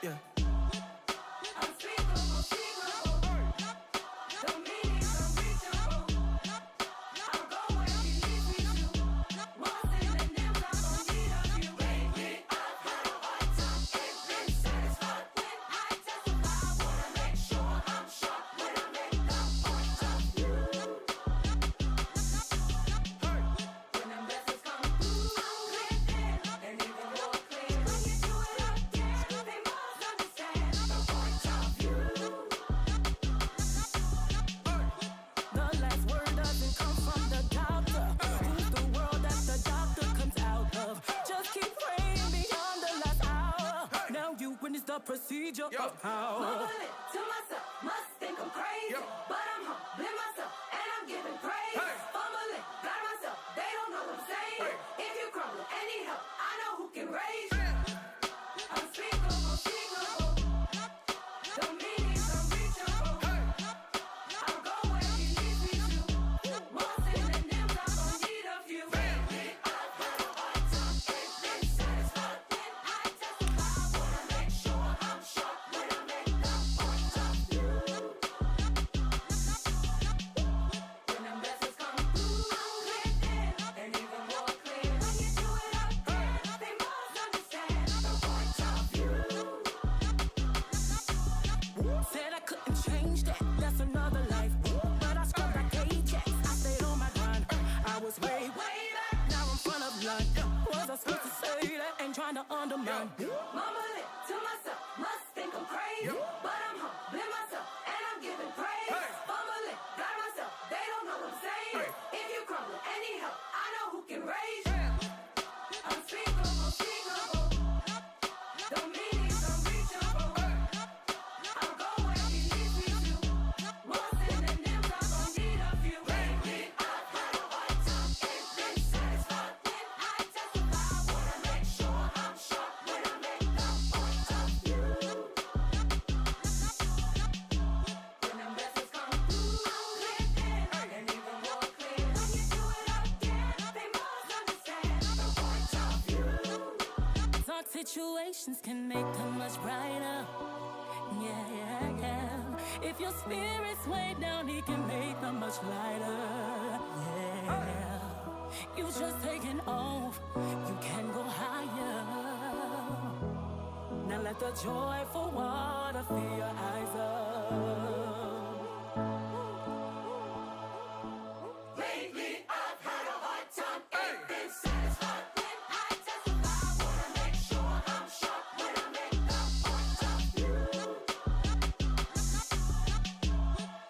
Yeah. Procedure of how mumble it to myself, must think I'm crazy, but I'm humbling myself and I'm giving praise. Fumbling, got myself, they don't know what I'm saying. If you crumble and need help, I know who can raise you. Unspeakable, unspeakable, the meaning's unreachable. I'll go where he needs me to. More sin than them, I'm gon' need a few. Up, hard time, ain't been satisfied when change that. That's another life. But I scrubbed like Ajax. I stayed on my grind. I was way back. Now I'm front of line. Was I supposed to say that? Ain't trying to undermine. Mumbling to myself, must think I'm crazy. But I'm humbling myself and I'm giving praise. Fumbling, got myself, they don't know what I'm saying. If you crumble and need help, I know who can raise you. Unspeakable, unspeakable. The meaning's unreachable. I'll go where he needs me to. More synonyms, I'm gon' need a few. Lately, I've had a hard time. Ain't been satisfied when I testify. Wanna make sure I'm sharp when I make the point of view. When them blessings come through, I'm living and even more clear. When you do it again, they must understand the point of view. Dark situations can make them much brighter. Yeah, yeah, yeah. If your spirit's way down, he can make them much lighter. Yeah. You just taking off, you can go higher. Now let the joyful water fill your eyes up. Lately, I've had a hard time. Ain't been satisfied when I testify. Wanna make sure I'm sharp when I make the point of view.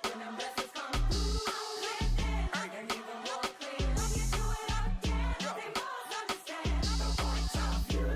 When them blessings come through, I'm living and even more clear. When you do it again, they must understand the point of view.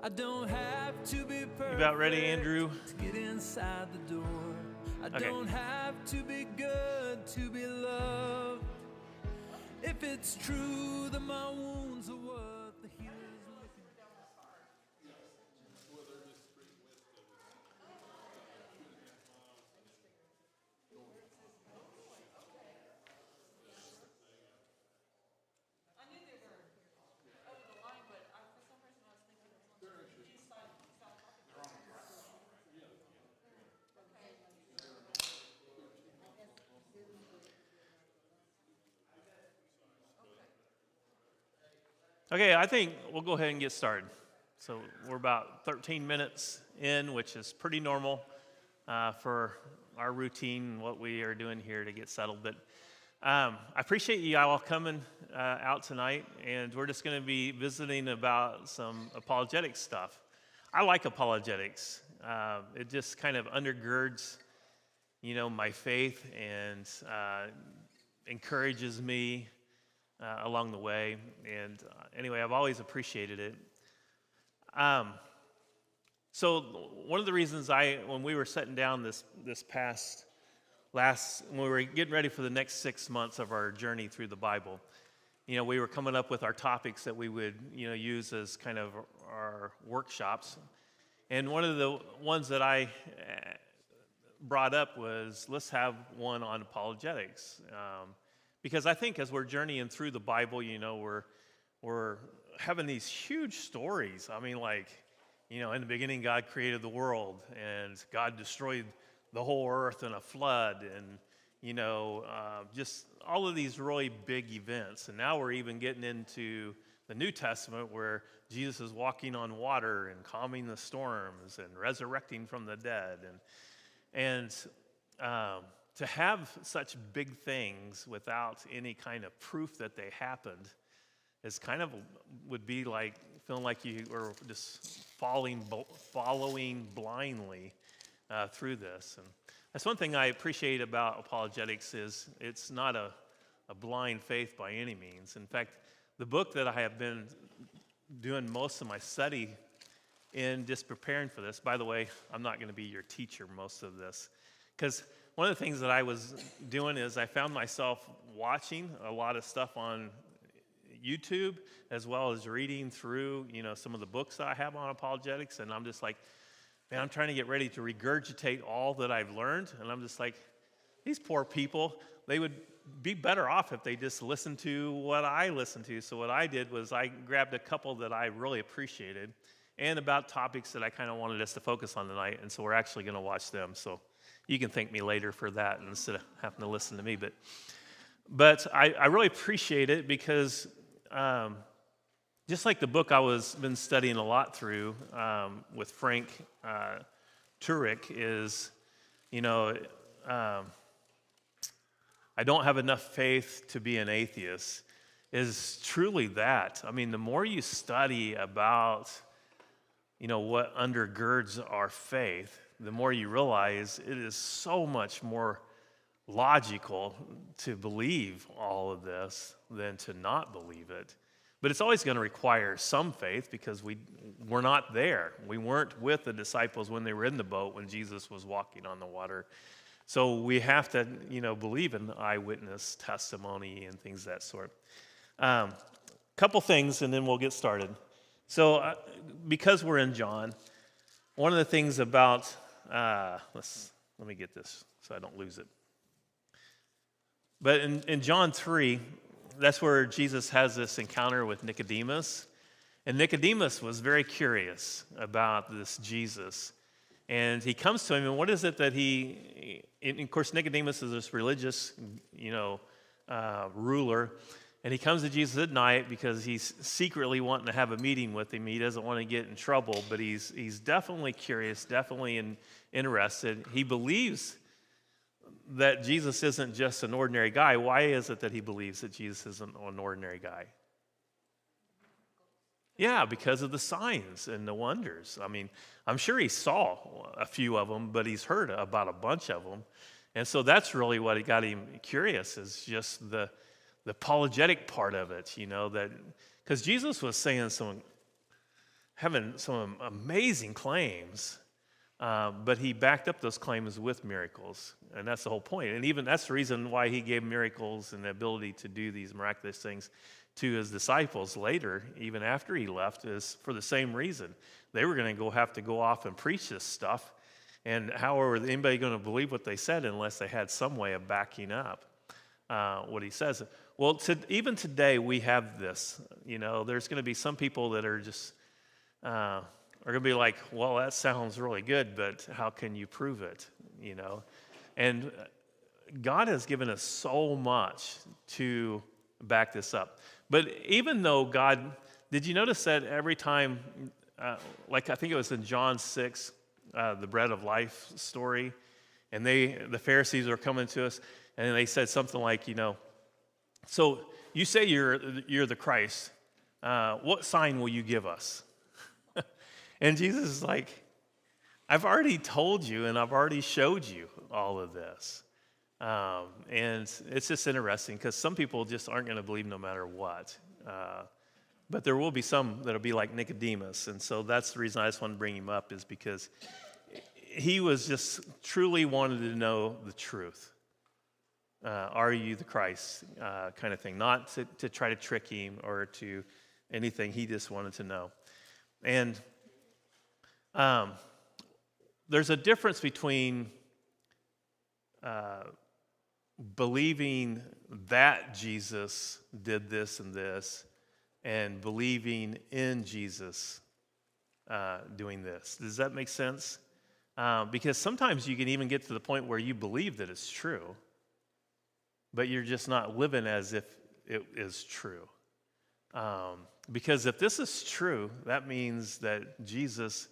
I don't have to be perfect. You about ready, Andrew? To get inside the door. I Okay. don't have to be good to be loved. If it's true that my wounds are what the healer's looking for. Okay, I think we'll go ahead and get started. So we're about 13 minutes in, which is pretty normal for our routine, what we are doing here to get settled. But I appreciate you all coming out tonight, and we're just going to be visiting about some apologetic stuff. I like apologetics. It just kind of undergirds, my faith and encourages me along the way. And anyway, I've always appreciated it. So one of the reasons when we were sitting down this past when we were getting ready for the next 6 months of our journey through the Bible, we were coming up with our topics that we would, use as kind of our workshops. And one of the ones that I brought up was, let's have one on apologetics. Because I think as we're journeying through the Bible, we're having these huge stories. I mean, in the beginning, God created the world, and God destroyed the whole earth in a flood, and just all of these really big events. And now we're even getting into the New Testament, where Jesus is walking on water and calming the storms and resurrecting from the dead. And to have such big things without any kind of proof that they happened is would be like feeling like you were just following blindly through this. And that's one thing I appreciate about apologetics is it's not a blind faith by any means. In fact, the book that I have been doing most of my study in, just preparing for this, by the way, I'm not going to be your teacher most of this, because one of the things that I was doing is I found myself watching a lot of stuff on YouTube, as well as reading through, some of the books that I have on apologetics, and I'm just like, man, I'm trying to get ready to regurgitate all that I've learned, and I'm just like, these poor people, they would be better off if they just listened to what I listened to. So what I did was I grabbed a couple that I really appreciated, and about topics that I kind of wanted us to focus on tonight, and so we're actually going to watch them. So you can thank me later for that instead of having to listen to me. But I really appreciate it because just like the book I been studying a lot through with Frank Turek is, I don't have enough faith to be an atheist, is truly that. I mean, the more you study about, what undergirds our faith, the more you realize it is so much more logical to believe all of this than to not believe it. But it's always going to require some faith because we're not there. We weren't with the disciples when they were in the boat when Jesus was walking on the water. So we have to, believe in eyewitness testimony and things of that sort. Couple things, and then we'll get started. So because we're in John, one of the things about, let me get this so I don't lose it. But in John 3, that's where Jesus has this encounter with Nicodemus. And Nicodemus was very curious about this Jesus. And he comes to him, and what is it that and of course, Nicodemus is this religious, ruler. And he comes to Jesus at night because he's secretly wanting to have a meeting with him. He doesn't want to get in trouble, but he's definitely curious, definitely interested. He believes that Jesus isn't just an ordinary guy. Why is it that he believes that Jesus isn't an ordinary guy? Yeah, because of the signs and the wonders. I mean, I'm sure he saw a few of them, but he's heard about a bunch of them. And so that's really what got him curious, is just the apologetic part of it, that because Jesus was saying having some amazing claims, but he backed up those claims with miracles, and that's the whole point. And even that's the reason why he gave miracles and the ability to do these miraculous things to his disciples later, even after he left, is for the same reason. They were going to have to go off and preach this stuff, and how were anybody going to believe what they said unless they had some way of backing up what he says? Well, even today we have this. There's going to be some people that are just are going to be like, well, that sounds really good, but how can you prove it? And God has given us so much to back this up. But even though did you notice that every time, like I think it was in John 6, the bread of life story, and the Pharisees are coming to us, and they said something like, so you say you're the Christ. What sign will you give us? And Jesus is like, I've already told you and I've already showed you all of this. And it's just interesting because some people just aren't going to believe no matter what. But there will be some that'll be like Nicodemus. And so that's the reason I just want to bring him up, is because he was just truly wanted to know the truth. are you the Christ kind of thing, not to try to trick him or to anything. He just wanted to know. And there's a difference between believing that Jesus did this and this and believing in Jesus doing this. Does that make sense? Because sometimes you can even get to the point where you believe that it's true, but you're just not living as if it is true. Because if this is true, that means that Jesus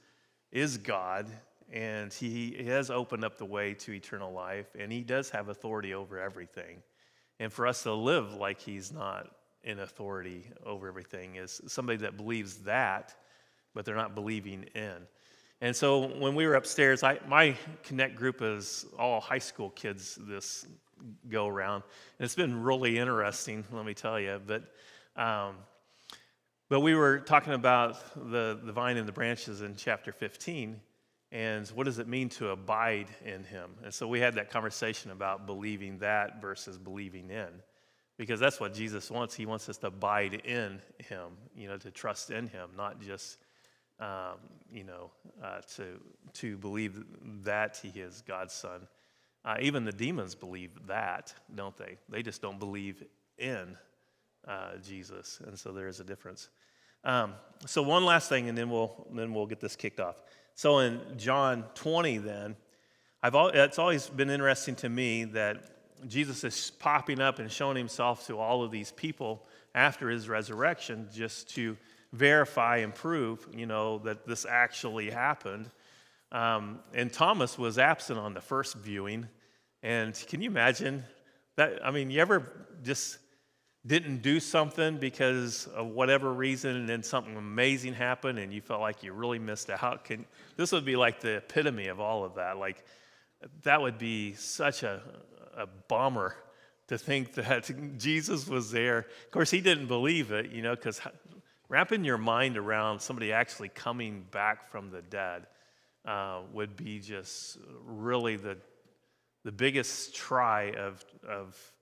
is God, and he has opened up the way to eternal life, and he does have authority over everything. And for us to live like he's not in authority over everything is somebody that believes that, but they're not believing in. And so when we were upstairs, my Connect group is all high school kids this go around. And it's been really interesting, let me tell you. But we were talking about the vine and the branches in chapter 15, and what does it mean to abide in him? And so we had that conversation about believing that versus believing in, because that's what Jesus wants. He wants us to abide in him, to trust in him, not just, to believe that he is God's son. Even the demons believe that, don't they? They just don't believe in Jesus, and so there is a difference. So one last thing, and then we'll get this kicked off. So in John 20, then, it's always been interesting to me that Jesus is popping up and showing himself to all of these people after his resurrection, just to verify and prove, that this actually happened. And Thomas was absent on the first viewing. And can you imagine that? I mean, you ever just didn't do something because of whatever reason, and then something amazing happened and you felt like you really missed out? This would be like the epitome of all of that. Like, that would be such a bummer to think that Jesus was there. Of course, he didn't believe it, because wrapping your mind around somebody actually coming back from the dead would be just really the biggest try of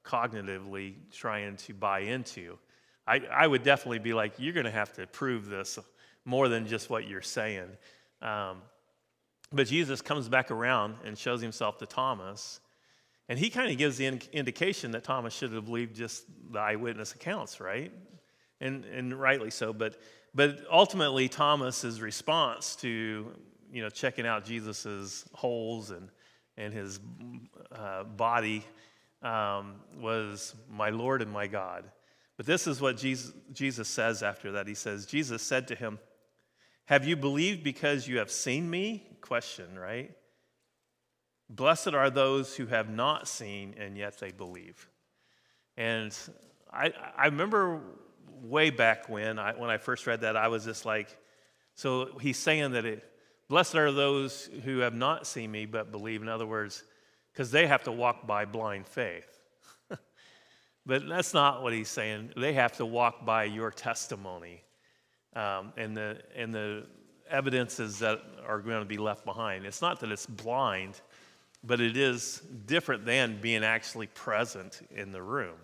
cognitively trying to buy into. I would definitely be like, you're going to have to prove this more than just what you're saying. But Jesus comes back around and shows himself to Thomas, and he kind of gives the indication that Thomas should have believed just the eyewitness accounts, right? And rightly so. But ultimately, Thomas's response to checking out Jesus's holes and his body was, "My Lord and my God." But this is what Jesus says after that. He says, Jesus said to him, "Have you believed because you have seen me?" Question, right? "Blessed are those who have not seen and yet they believe." And I remember way back when I first read that, I was just like, so he's saying that blessed are those who have not seen me but believe. In other words, because they have to walk by blind faith. But that's not what he's saying. They have to walk by your testimony and the evidences that are going to be left behind. It's not that it's blind, but it is different than being actually present in the room.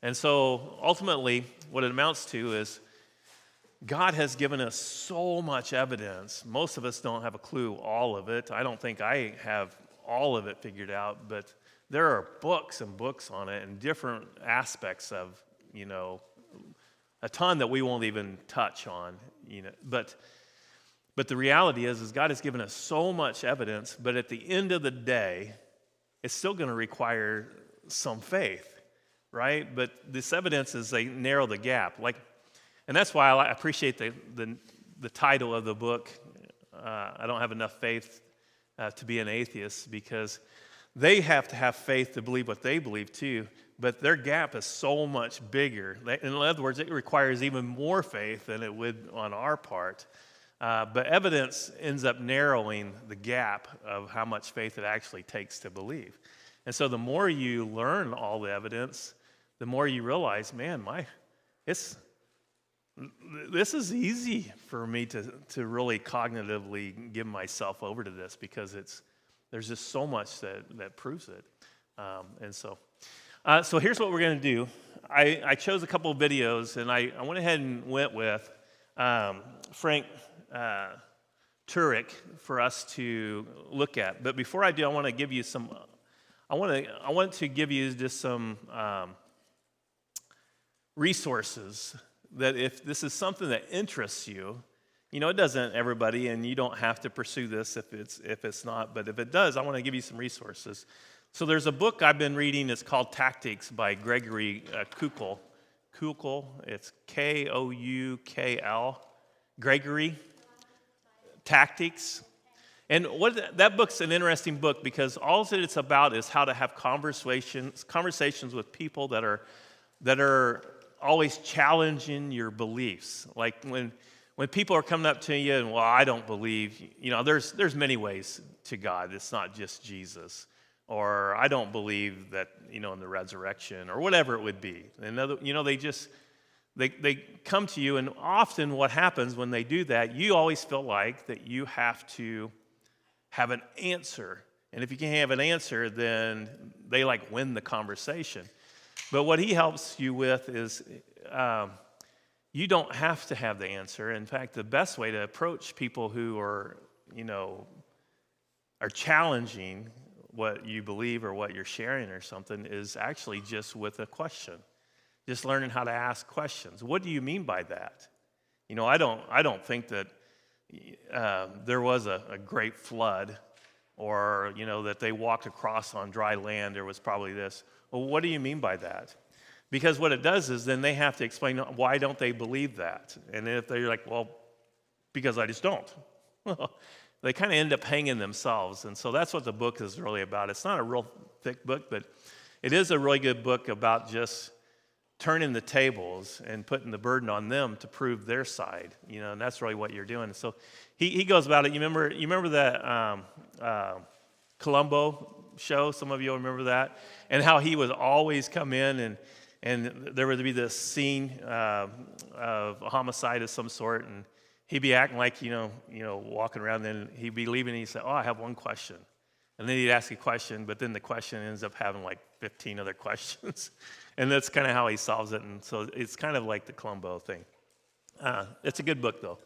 And so ultimately, what it amounts to is God has given us so much evidence. Most of us don't have a clue all of it. I don't think I have all of it figured out, but there are books and books on it and different aspects of, a ton that we won't even touch on, But the reality is God has given us so much evidence, but at the end of the day, it's still going to require some faith, right? But this evidence is they narrow the gap. And that's why I appreciate the title of the book, I Don't Have Enough Faith to Be an Atheist, because they have to have faith to believe what they believe too, but their gap is so much bigger. In other words, it requires even more faith than it would on our part. But evidence ends up narrowing the gap of how much faith it actually takes to believe. And so the more you learn all the evidence, the more you realize, man, this is easy for me to really cognitively give myself over to this, because there's just so much that proves it. And so So here's what we're going to do. I chose a couple of videos, and I went ahead and went with Frank Turek for us to look at. But before I do, I want to give you some. I want to give you just some resources that if this is something that interests you, it doesn't everybody, and you don't have to pursue this if it's not. But if it does, I want to give you some resources. So there's a book I've been reading. It's called Tactics by Gregory Koukl. Koukl, it's Koukl. Gregory. Tactics. And that book's an interesting book because all that it's about is how to have conversations with people that are always challenging your beliefs. Like when people are coming up to you and, well, I don't believe, there's many ways to God. It's not just Jesus. Or I don't believe that, in the resurrection or whatever it would be. And, they come to you, and often what happens when they do that, you always feel like that you have to have an answer. And if you can't have an answer, then they win the conversation. But what he helps you with is you don't have to have the answer. In fact, the best way to approach people who are challenging what you believe or what you're sharing or something is actually just with a question. Just learning how to ask questions. What do you mean by that? I don't think that there was a great flood or, that they walked across on dry land. There was probably this. Well, what do you mean by that? Because what it does is then they have to explain why don't they believe that? And if they're like, well, because I just don't. They kind of end up hanging themselves. And so that's what the book is really about. It's not a real thick book, but it is a really good book about just turning the tables and putting the burden on them to prove their side, and that's really what you're doing. So he goes about it. You remember that Columbo show? Some of you remember that? And how he would always come in and there would be this scene of a homicide of some sort, and he'd be acting like, walking around, and he'd be leaving, and he'd say, oh, I have one question. And then he'd ask a question, but then the question ends up having 15 other questions. And that's kind of how he solves it. And so it's kind of like the Columbo thing. It's a good book, though.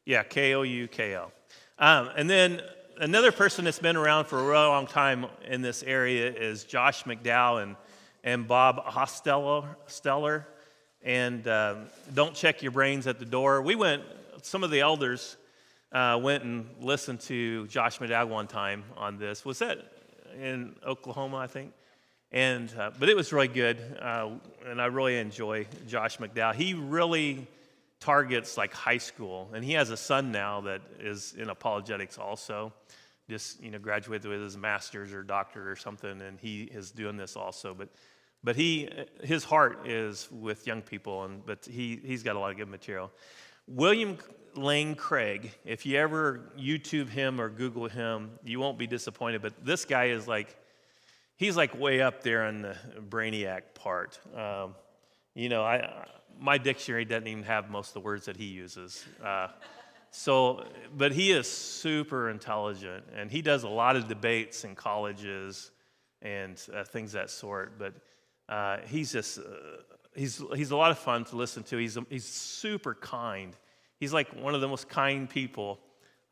Yeah, Koukl. And then another person that's been around for a really long time in this area is Josh McDowell and Bob Hosteller. And don't check your brains at the door. Some of the elders went and listened to Josh McDowell one time on this. Was that in Oklahoma, I think? And but it was really good, and I really enjoy Josh McDowell. He really targets high school, and he has a son now that is in apologetics also. Just graduated with his master's or doctorate or something, and he is doing this also. But his heart is with young people, but he's got a lot of good material. William Lane Craig, if you ever YouTube him or Google him, you won't be disappointed. But this guy is he's way up there in the brainiac part. My dictionary doesn't even have most of the words that he uses. But he is super intelligent, and he does a lot of debates in colleges and things of that sort. But he's just he's a lot of fun to listen to. He's super kind. He's one of the most kind people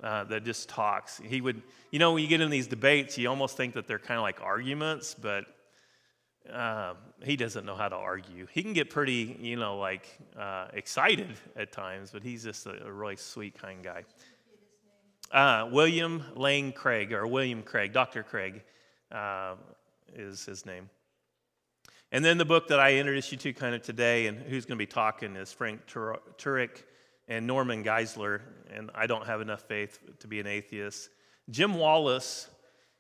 that just talks. He would, when you get in these debates, you almost think that they're kind of like arguments, but he doesn't know how to argue. He can get pretty, excited at times, but he's just a really sweet, kind guy. William Lane Craig, or William Craig, Dr. Craig is his name. And then the book that I introduced you to kind of today, and who's going to be talking, is Frank Turek and Norman Geisler, and I don't have enough faith to be an atheist. Jim Wallace,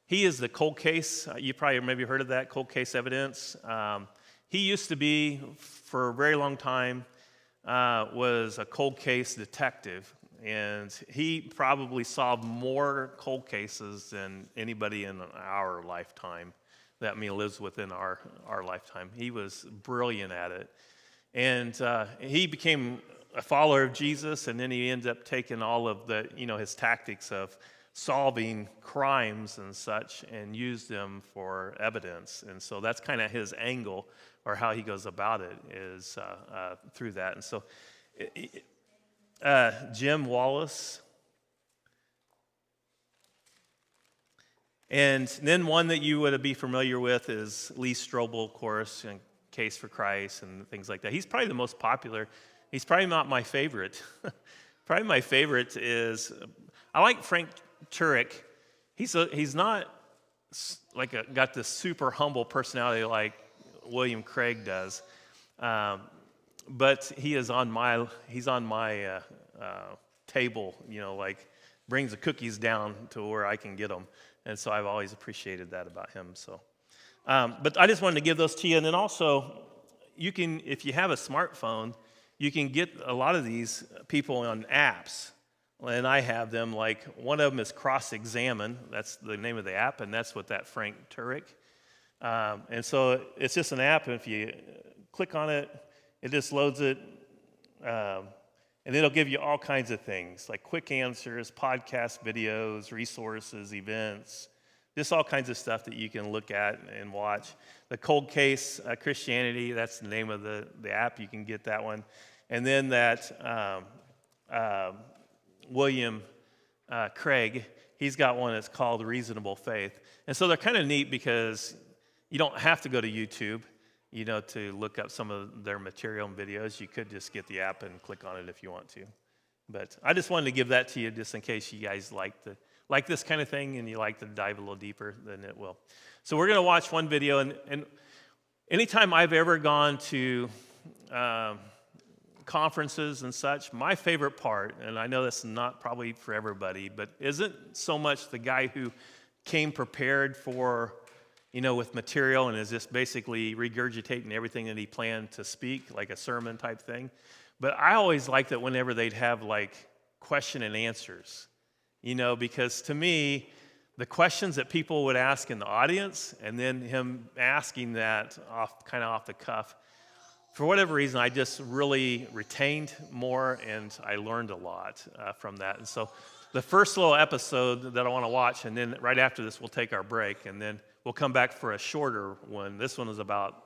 he is the cold case. You probably maybe heard of that, cold case evidence. He used to be, for a very long time, was a cold case detective, and he probably solved more cold cases than anybody in our lifetime. That lives within our lifetime. He was brilliant at it. And he became a follower of Jesus, and then he ended up taking all of the, his tactics of solving crimes and such and use them for evidence. And so that's kind of his angle, or how he goes about it, is through that. And so Jim Wallace. And then one that you would be familiar with is Lee Strobel, of course, and Case for Christ and things like that. He's probably the most popular. He's probably not my favorite. Probably my favorite is, I like Frank Turek. He's not like got this super humble personality like William Craig does, but he's on my table, like brings the cookies down to where I can get them, and so I've always appreciated that about him. So, but I just wanted to give those to you, and then also you can, if you have a smartphone, you can get a lot of these people on apps. And I have them, like one of them is Cross-Examine. That's the name of the app, and that's what that Frank Turek. And so it's just an app, and if you click on it, it just loads it, and it'll give you all kinds of things, like quick answers, podcast videos, resources, events, just all kinds of stuff that you can look at and watch. The Cold Case Christianity, that's the name of the app. You can get that one. And then that William Craig, he's got one that's called Reasonable Faith. And so they're kind of neat because you don't have to go to YouTube, to look up some of their material and videos. You could just get the app and click on it if you want to. But I just wanted to give that to you just in case you guys like this kind of thing and you like to dive a little deeper, then it will. So we're going to watch one video. And anytime I've ever gone to conferences and such, my favorite part, and I know that's not probably for everybody, but isn't so much the guy who came prepared for, with material and is just basically regurgitating everything that he planned to speak, like a sermon type thing. But I always liked it whenever they'd have like question and answers, because to me, the questions that people would ask in the audience and then him asking that off the cuff, for whatever reason, I just really retained more, and I learned a lot from that. And so the first little episode that I want to watch, and then right after this, we'll take our break, and then we'll come back for a shorter one. This one is about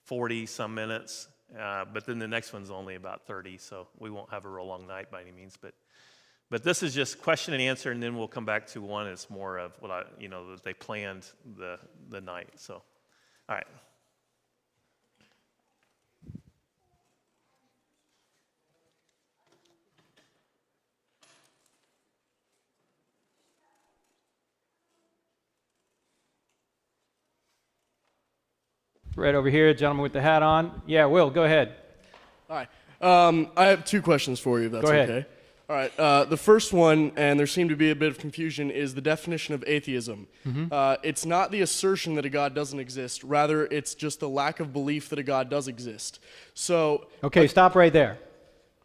40-some minutes, but then the next one's only about 30, so we won't have a real long night by any means. But this is just question and answer, and then we'll come back to one that's more of what that they planned the night. So, all right. Right over here, gentleman with the hat on. Yeah, Will, go ahead. Hi. I have two questions for you, if that's Go ahead. okay. All right. The first one, and there seemed to be a bit of confusion, is the definition of atheism. It's not the assertion that a God doesn't exist. Rather, it's just the lack of belief that a God does exist. So. Okay, stop right there.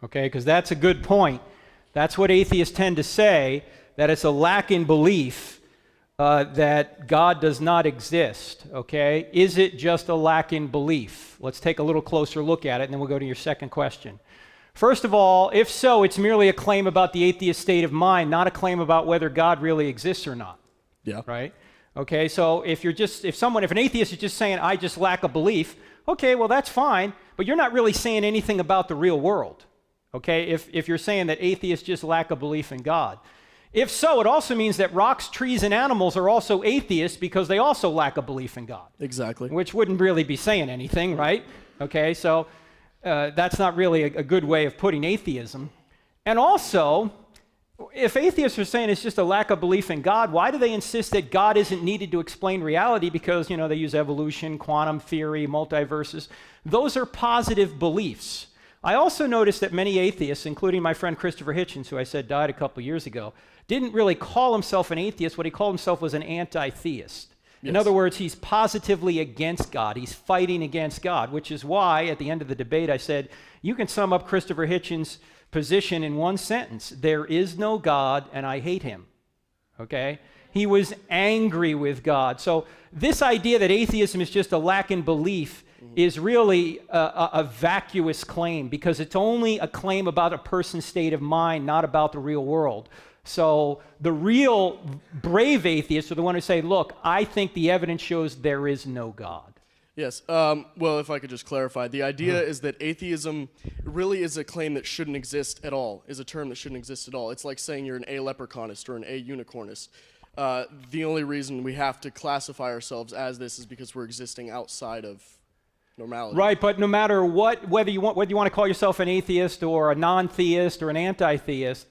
Okay, because that's a good point. That's what atheists tend to say, that it's a lack in belief that God does not exist, okay? Is it just a lack in belief? Let's take a little closer look at it, and then we'll go to your second question. First of all, if so, it's merely a claim about the atheist state of mind, not a claim about whether God really exists or not. Yeah. Right? Okay, so if an atheist is just saying, I just lack a belief, okay, well, that's fine, but you're not really saying anything about the real world, okay? If you're saying that atheists just lack a belief in God. If so, it also means that rocks, trees, and animals are also atheists because they also lack a belief in God. Exactly. Which wouldn't really be saying anything, right? Okay, so that's not really a good way of putting atheism. And also, if atheists are saying it's just a lack of belief in God, why do they insist that God isn't needed to explain reality? Because, they use evolution, quantum theory, multiverses. Those are positive beliefs. I also noticed that many atheists, including my friend Christopher Hitchens, who I said died a couple years ago, didn't really call himself an atheist. What he called himself was an anti-theist. Yes. In other words, he's positively against God. He's fighting against God, which is why at the end of the debate I said, you can sum up Christopher Hitchens' position in one sentence. There is no God, and I hate him. Okay? He was angry with God. So this idea that atheism is just a lack in belief is really a vacuous claim, because it's only a claim about a person's state of mind, not about the real world. So the real brave atheists are the one who say, look, I think the evidence shows there is no God. Yes. Well, if I could just clarify, the idea is that atheism really is a claim that shouldn't exist at all, is a term that shouldn't exist at all. It's like saying you're an a-leprechaunist or an a-unicornist. The only reason we have to classify ourselves as this is because we're existing outside of normality. Right, but no matter what, whether you want to call yourself an atheist or a non-theist or an anti-theist,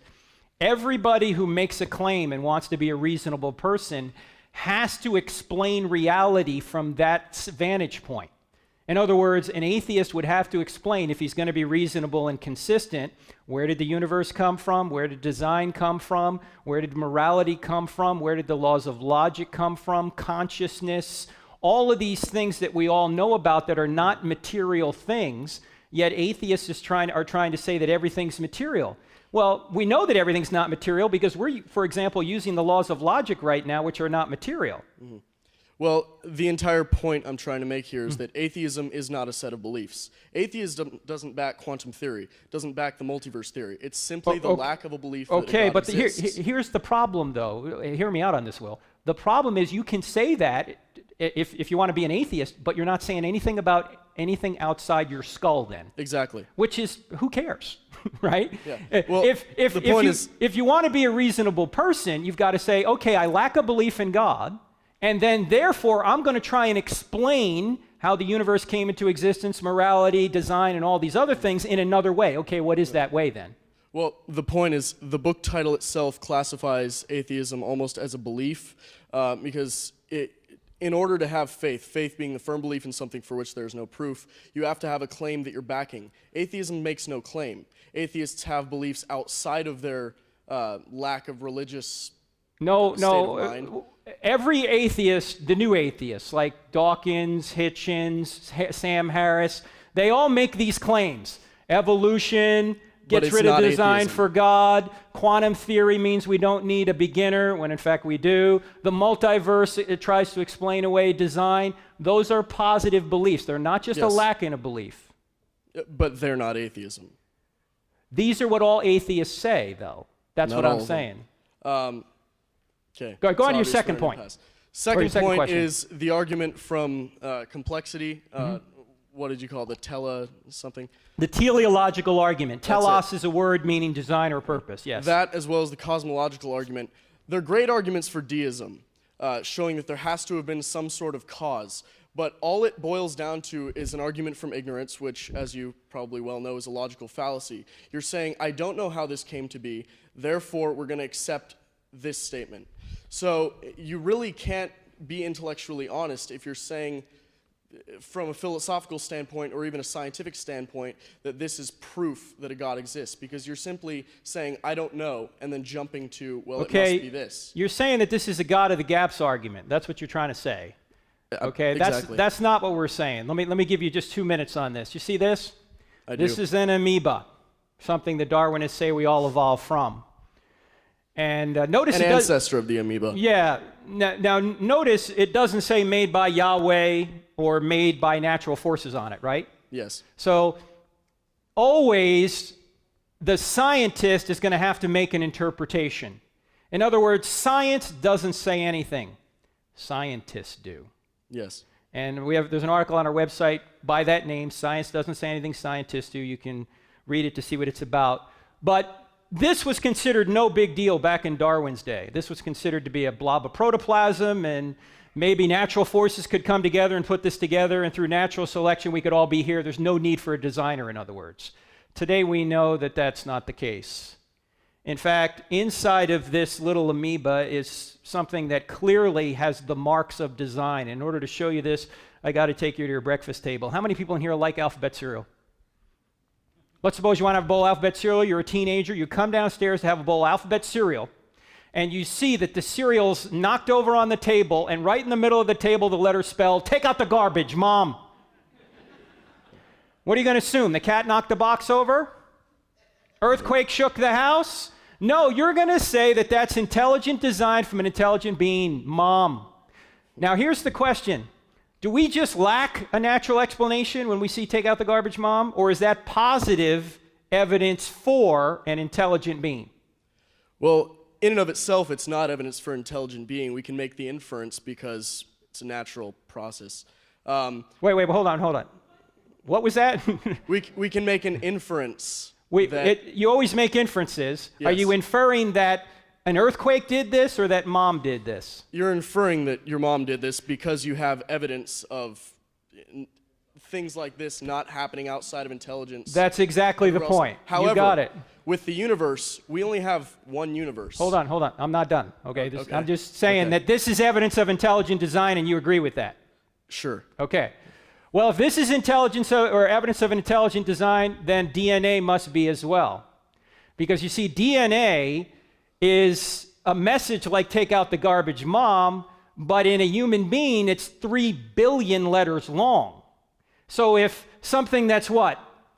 everybody who makes a claim and wants to be a reasonable person has to explain reality from that vantage point. In other words, an atheist would have to explain, if he's going to be reasonable and consistent, where did the universe come from? Where did design come from? Where did morality come from? Where did the laws of logic come from? Consciousness, all of these things that we all know about that are not material things, yet atheists are trying to say that everything's material. Well, we know that everything's not material because we're, for example, using the laws of logic right now, which are not material. Mm-hmm. Well, the entire point I'm trying to make here is that atheism is not a set of beliefs. Atheism doesn't back quantum theory, doesn't back the multiverse theory. It's simply the lack of a belief that God exists. Here's the problem, though. Hear me out on this, Will. The problem is you can say that if you want to be an atheist, but you're not saying anything about anything outside your skull then. Exactly. Which is, who cares? Right? Yeah. Well, if you want to be a reasonable person, you've got to say, okay, I lack a belief in God, and then therefore I'm going to try and explain how the universe came into existence, morality, design, and all these other things in another way. Okay, what is that way then? Well, the point is the book title itself classifies atheism almost as a belief because in order to have faith being the firm belief in something for which there's no proof, you have to have a claim that you're backing. Atheism makes no claim. Atheists have beliefs outside of their lack of religious state of mind. Every atheist, the new atheists, like Dawkins, Hitchens, Sam Harris, they all make these claims. Evolution gets rid of design atheism. for God. Quantum theory means we don't need a beginner, when in fact we do. The multiverse, it tries to explain away design. Those are positive beliefs. They're not just a lack in a belief. But they're not atheism. These are what all atheists say, though. That's Not what all I'm of saying. Okay. Go on to your second point. Second point question. is the argument from complexity. What did you call it? Something? The teleological argument. Telos is a word meaning design or purpose, yes. That, as well as the cosmological argument. They're great arguments for deism, showing that there has to have been some sort of cause. But all it boils down to is an argument from ignorance, which, as you probably well know, is a logical fallacy. You're saying, I don't know how this came to be, therefore we're going to accept this statement. So you really can't be intellectually honest if you're saying, from a philosophical standpoint or even a scientific standpoint, that this is proof that a God exists, because you're simply saying, I don't know, and then jumping to, well, it must be this. You're saying that this is a God of the gaps argument. That's what you're trying to say. Okay, exactly. that's not what we're saying. Let me give you just 2 minutes on this. You see this? I This do. is an amoeba, something the Darwinists say we all evolved from. And notice An ancestor of the amoeba. Yeah. Now notice it doesn't say made by Yahweh or made by natural forces on it, right? Yes. So always the scientist is going to have to make an interpretation. In other words, science doesn't say anything. Scientists do. Yes. And there's an article on our website by that name, Science Doesn't Say Anything, Scientists Do. You can read it to see what it's about. But this was considered no big deal back in Darwin's day. This was considered to be a blob of protoplasm, and maybe natural forces could come together and put this together, and through natural selection we could all be here. There's no need for a designer, in other words. Today we know that that's not the case. In fact, inside of this little amoeba is something that clearly has the marks of design. In order to show you this, I got to take you to your breakfast table. How many people in here like alphabet cereal? Let's suppose you want to have a bowl of alphabet cereal. You're a teenager. You come downstairs to have a bowl of alphabet cereal, and you see that the cereal's knocked over on the table, and right in the middle of the table, the letter spelled, "Take out the garbage, Mom." What are you going to assume? The cat knocked the box over? Earthquake shook the house? No, you're going to say that that's intelligent design from an intelligent being, Mom. Now, here's the question. Do we just lack a natural explanation when we see "take out the garbage, Mom"? Or is that positive evidence for an intelligent being? Well, in and of itself, it's not evidence for intelligent being. We can make the inference because it's a natural process. Wait, hold on. What was that? We can make an inference. You always make inferences. Yes. Are you inferring that an earthquake did this or that mom did this? You're inferring that your mom did this because you have evidence of things like this not happening outside of intelligence. That's exactly the point. However, you got it. With the universe, we only have one universe. Hold on. I'm not done. Okay. Okay. I'm just saying Okay. that this is evidence of intelligent design, and you agree with that. Sure. Okay. Well, if this is intelligence or evidence of intelligent design, then DNA must be as well. Because you see, DNA is a message like take out the garbage mom, but in a human being, it's 3 billion letters long. So if something that's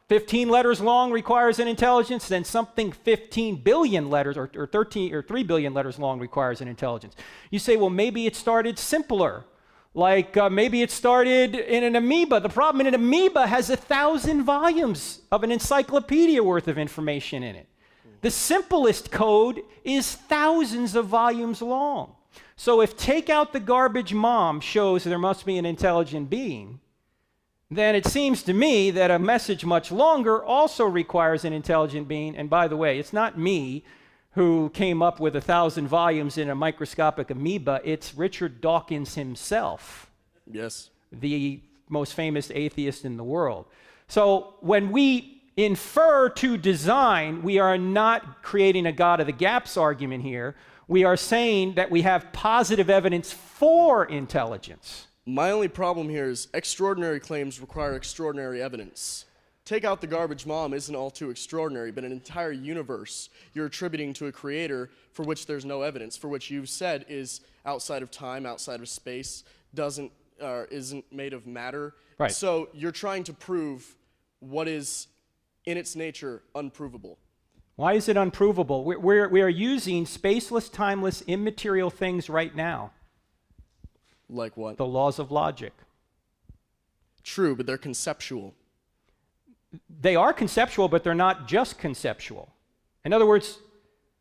15 letters long requires an intelligence, then something 15 billion letters or 3 billion letters long requires an intelligence. You say, well, maybe it started simpler. Like maybe it started in an amoeba. The problem in an amoeba has 1,000 volumes of an encyclopedia worth of information in it. The simplest code is thousands of volumes long. So if take out the garbage mom shows there must be an intelligent being, then it seems to me that a message much longer also requires an intelligent being. And by the way, it's not me who came up with 1,000 volumes in a microscopic amoeba. It's Richard Dawkins himself. Yes. The most famous atheist in the world. So when we infer to design, we are not creating a God of the gaps argument here. We are saying that we have positive evidence for intelligence. My only problem here is extraordinary claims require extraordinary evidence. Take out the garbage mom isn't all too extraordinary, but an entire universe you're attributing to a creator for which there's no evidence, for which you've said is outside of time, outside of space, isn't made of matter. Right. So you're trying to prove what is in its nature unprovable. Why is it unprovable? We are using spaceless, timeless, immaterial things right now. Like what? The laws of logic. True, but they're conceptual. They are conceptual, but they're not just conceptual. In other words,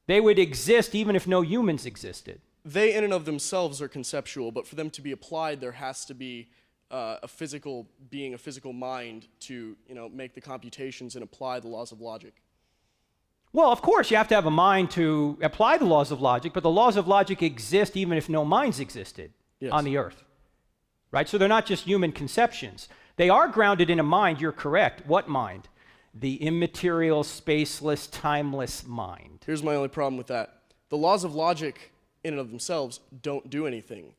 they would exist even if no humans existed. They in and of themselves are conceptual, but for them to be applied, there has to be a physical being, a physical mind to make the computations and apply the laws of logic. Well, of course, you have to have a mind to apply the laws of logic, but the laws of logic exist even if no minds existed on the earth. Right? So they're not just human conceptions. They are grounded in a mind, you're correct. What mind? The immaterial, spaceless, timeless mind. Here's my only problem with that. The laws of logic in and of themselves don't do anything.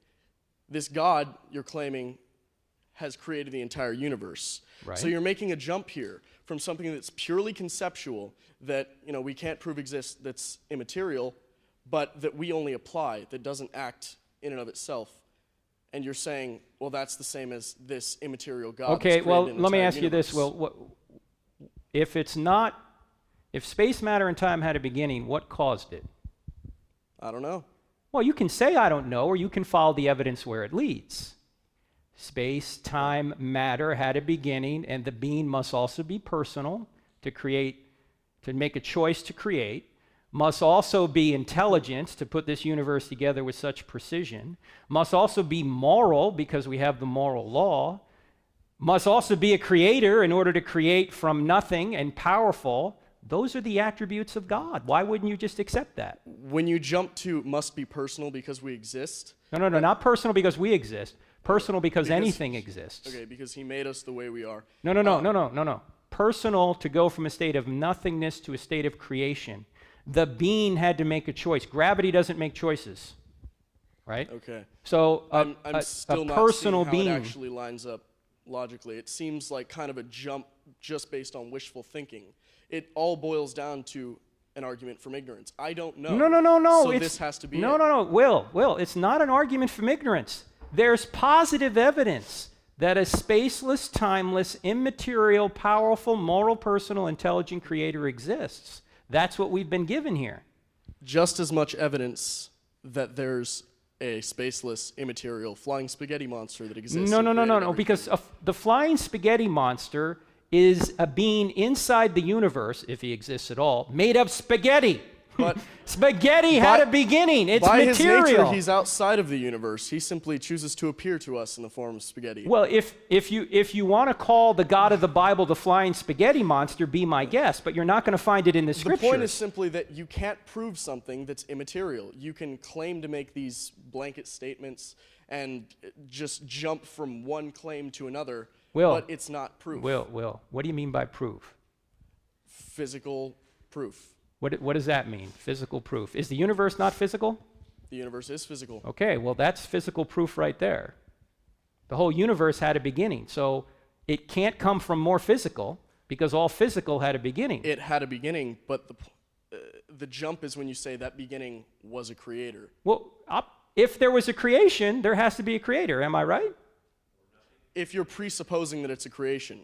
This God you're claiming has created the entire universe. Right. So you're making a jump here from something that's purely conceptual that we can't prove exists, that's immaterial, but that we only apply, that doesn't act in and of itself. And you're saying, well, that's the same as this immaterial God. Okay, well, let me ask you this, Will. If space, matter, and time had a beginning, what caused it? I don't know. Well, you can say I don't know, or you can follow the evidence where it leads. Space, time, matter had a beginning, and the being must also be personal to make a choice to create, must also be intelligence to put this universe together with such precision, must also be moral because we have the moral law, must also be a creator in order to create from nothing and powerful. Those are the attributes of God. Why wouldn't you just accept that? When you jump to must be personal because we exist. No, not personal because we exist. Personal because anything exists. Okay, because he made us the way we are. No. Personal to go from a state of nothingness to a state of creation. The being had to make a choice. Gravity doesn't make choices, right? Okay. So I'm still a not personal seeing how being it actually lines up logically. It seems like kind of a jump just based on wishful thinking. It all boils down to an argument from ignorance. I don't know. No. So this has to be No. Will, it's not an argument from ignorance. There's positive evidence that a spaceless, timeless, immaterial, powerful, moral, personal, intelligent creator exists. That's what we've been given here. Just as much evidence that there's a spaceless, immaterial, flying spaghetti monster that exists. No, because the flying spaghetti monster is a being inside the universe, if he exists at all, made of spaghetti. But Spaghetti had a beginning. It's by material. his nature, he's outside of the universe. He simply chooses to appear to us in the form of spaghetti. Well, if you want to call the God of the Bible the flying spaghetti monster, be my guest, but you're not going to find it in the scriptures. The point is simply that you can't prove something that's immaterial. You can claim to make these blanket statements and just jump from one claim to another, but it's not proof. Will, what do you mean by proof? Physical proof. What does that mean, physical proof? Is the universe not physical? The universe is physical. Okay, well, that's physical proof right there. The whole universe had a beginning, so it can't come from more physical because all physical had a beginning. It had a beginning, but the jump is when you say that beginning was a creator. Well, if there was a creation, there has to be a creator, am I right? If you're presupposing that it's a creation.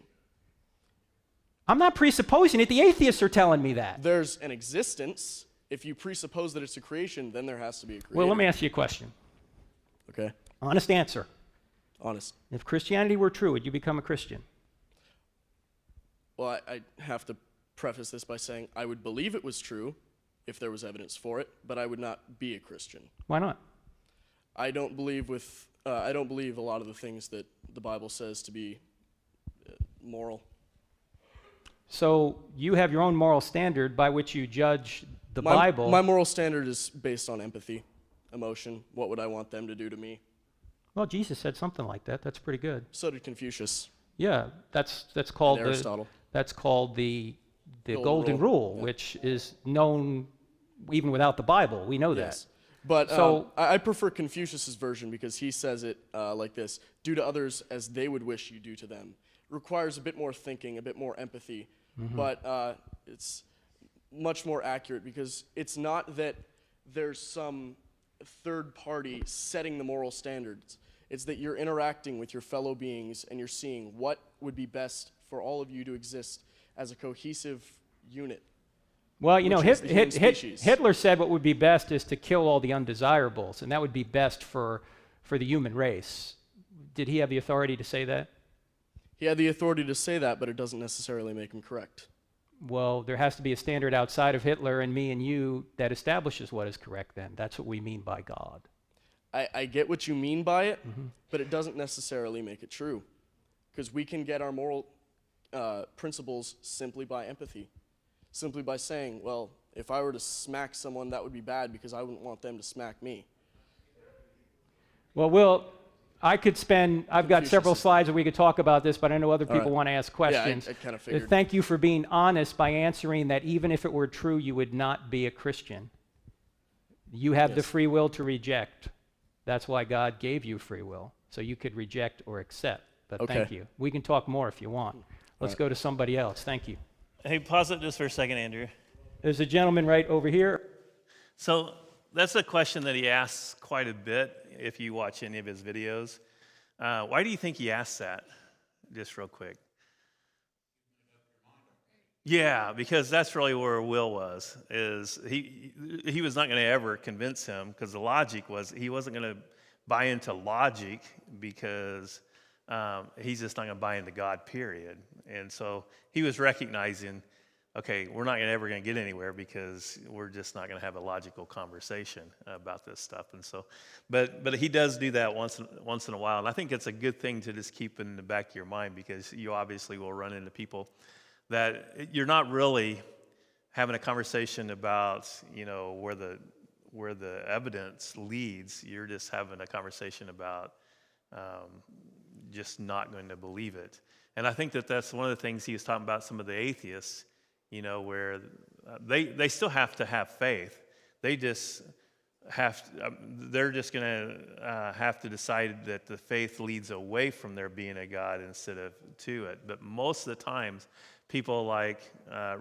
I'm not presupposing it. The atheists are telling me that. There's an existence. If you presuppose that it's a creation, then there has to be a creator. Well, let me ask you a question. Okay. Honest answer. Honest. If Christianity were true, would you become a Christian? Well, I have to preface this by saying I would believe it was true if there was evidence for it, but I would not be a Christian. Why not? I don't believe a lot of the things that the Bible says to be moral. So you have your own moral standard by which you judge the Bible. My moral standard is based on empathy, emotion. What would I want them to do to me? Well, Jesus said something like that. That's pretty good. So did Confucius. Yeah, that's called and Aristotle. That's called the golden rule, rule, which is known even without the Bible. We know Yes. that. But So- I prefer Confucius's version because he says it like this: "Do to others as they would wish you do to them." Requires a bit more thinking, a bit more empathy, but it's much more accurate because it's not that there's some third party setting the moral standards. It's that you're interacting with your fellow beings and you're seeing what would be best for all of you to exist as a cohesive unit. Well, you know, which is the human species. Hitler said what would be best is to kill all the undesirables, and that would be best for the human race. Did he have the authority to say that? He had the authority to say that, but it doesn't necessarily make him correct. Well, there has to be a standard outside of Hitler and me and you that establishes what is correct then. That's what we mean by God. I get what you mean by it, but it doesn't necessarily make it true. Because we can get our moral principles simply by empathy. Simply by saying, well, if I were to smack someone, that would be bad because I wouldn't want them to smack me. Well, I've got several slides that we could talk about this, but I know other people want to ask questions. Yeah, I kind of figured. Thank you for being honest by answering that even if it were true, you would not be a Christian. You have the free will to reject. That's why God gave you free will, so you could reject or accept. But thank you. We can talk more if you want. Let's go to somebody else. Thank you. Hey, pause it just for a second, Andrew. There's a gentleman right over here. So that's a question that he asks quite a bit if you watch any of his videos. Why do you think he asks that? Just real quick. Yeah, because that's really where Will was. Is he was not going to ever convince him because the logic was he wasn't going to buy into logic because he's just not going to buy into God, period. And so he was recognizing, okay, we're not ever going to get anywhere because we're just not going to have a logical conversation about this stuff. And so, but he does do that once in a while, and I think it's a good thing to just keep in the back of your mind because you obviously will run into people that you're not really having a conversation about, you know, where the evidence leads. You're just having a conversation about just not going to believe it. And I think that's one of the things he was talking about, some of the atheists, you know, where they still have to have faith. They just they're just going to have to decide that the faith leads away from there being a God instead of to it. But most of the times, people like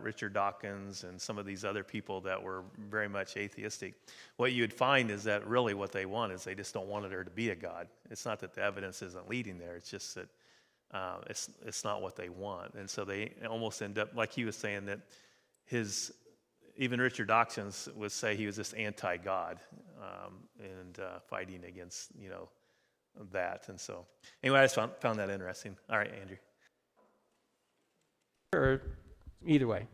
Richard Dawkins and some of these other people that were very much atheistic, what you would find is that really what they want is they just don't want there to be a God. It's not that the evidence isn't leading there. It's just that it's not what they want. And so they almost end up, like he was saying, that even Richard Dawkins would say he was just anti-God and fighting against, you know, that. And so anyway, I just found that interesting. All right, Andrew. Or either way.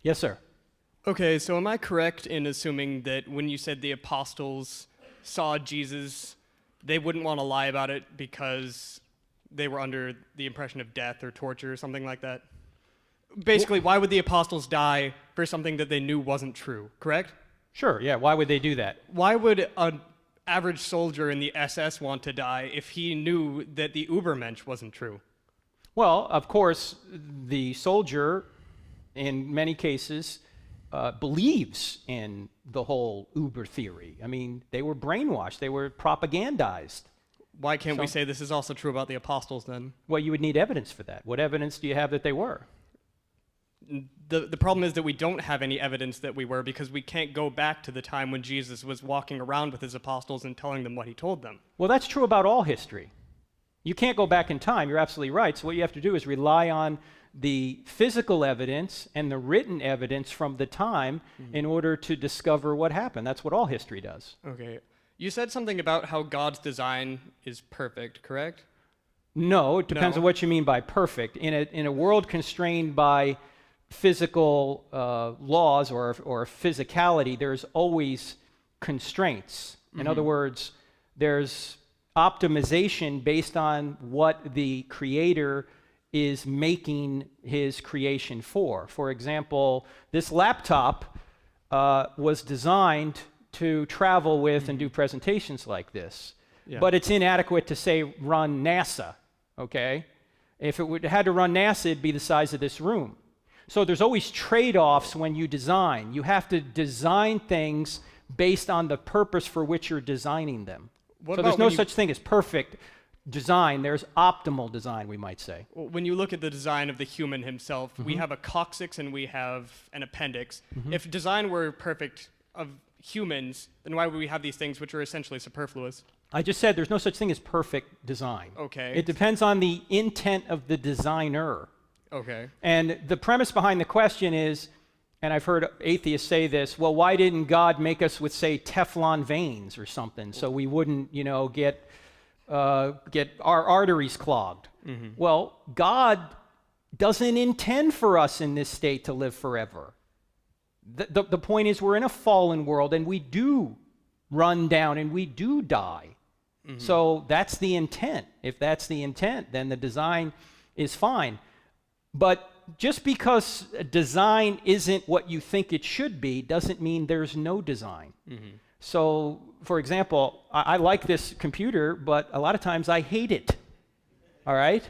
Yes, sir. Okay, so am I correct in assuming that when you said the apostles saw Jesus, they wouldn't want to lie about it because they were under the impression of death or torture or something like that? Basically, why would the apostles die for something that they knew wasn't true, correct? Sure, yeah. Why would they do that? Why would an average soldier in the SS want to die if he knew that the Übermensch wasn't true? Well, of course, the soldier, in many cases, believes in the whole Uber theory. I mean, they were brainwashed. They were propagandized. Why can't we say this is also true about the apostles then? Well, you would need evidence for that. What evidence do you have that they were? The problem is that we don't have any evidence that we were because we can't go back to the time when Jesus was walking around with his apostles and telling them what he told them. Well, that's true about all history. You can't go back in time. You're absolutely right. So what you have to do is rely on the physical evidence and the written evidence from the time in order to discover what happened. That's what all history does. Okay. You said something about how God's design is perfect, correct? No, it depends on what you mean by perfect. In a world constrained by physical laws or physicality, there's always constraints. In other words, there's optimization based on what the creator is making his creation for. For example, this laptop was designed to travel with and do presentations like this. Yeah. But it's inadequate to, say, run NASA, okay? If it had to run NASA, it'd be the size of this room. So there's always trade-offs when you design. You have to design things based on the purpose for which you're designing them. What So there's about no when you- such thing as perfect design. There's optimal design, we might say. When you look at the design of the human himself, we have a coccyx and we have an appendix. If design were perfect of humans, then why would we have these things which are essentially superfluous? I just said there's no such thing as perfect design. Okay. It depends on the intent of the designer. Okay. And the premise behind the question is, and I've heard atheists say this, well, why didn't God make us with, say, Teflon veins or something so we wouldn't, get our arteries clogged? Well, God doesn't intend for us in this state to live forever. The point is we're in a fallen world and we do run down and we do die. So that's the intent. If that's the intent, then the design is fine. But just because design isn't what you think it should be doesn't mean there's no design. So, for example, I like this computer, but a lot of times I hate it. All right?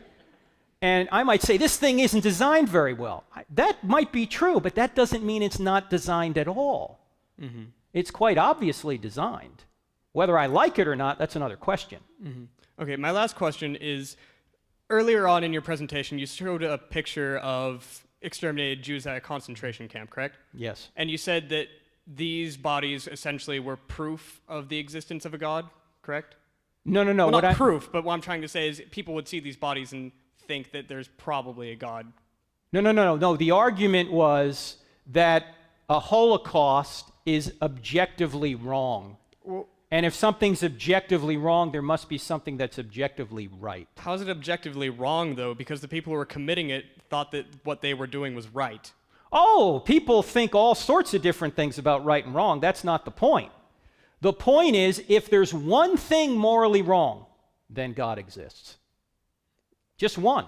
And I might say, this thing isn't designed very well. That might be true, but that doesn't mean it's not designed at all. It's quite obviously designed. Whether I like it or not, that's another question. Okay, my last question is, earlier on in your presentation, you showed a picture of exterminated Jews at a concentration camp, correct? Yes. And you said that these bodies essentially were proof of the existence of a god, correct? No. Well, what not proof, but what I'm trying to say is people would see these bodies and think that there's probably a god. No. The argument was that a Holocaust is objectively wrong. Well, And if something's objectively wrong, there must be something that's objectively right. how is it objectively wrong, though? Because the people who were committing it thought that what they were doing was right. Oh, people think all sorts of different things about right and wrong. That's not the point. The point is, if there's one thing morally wrong, then God exists. Just one.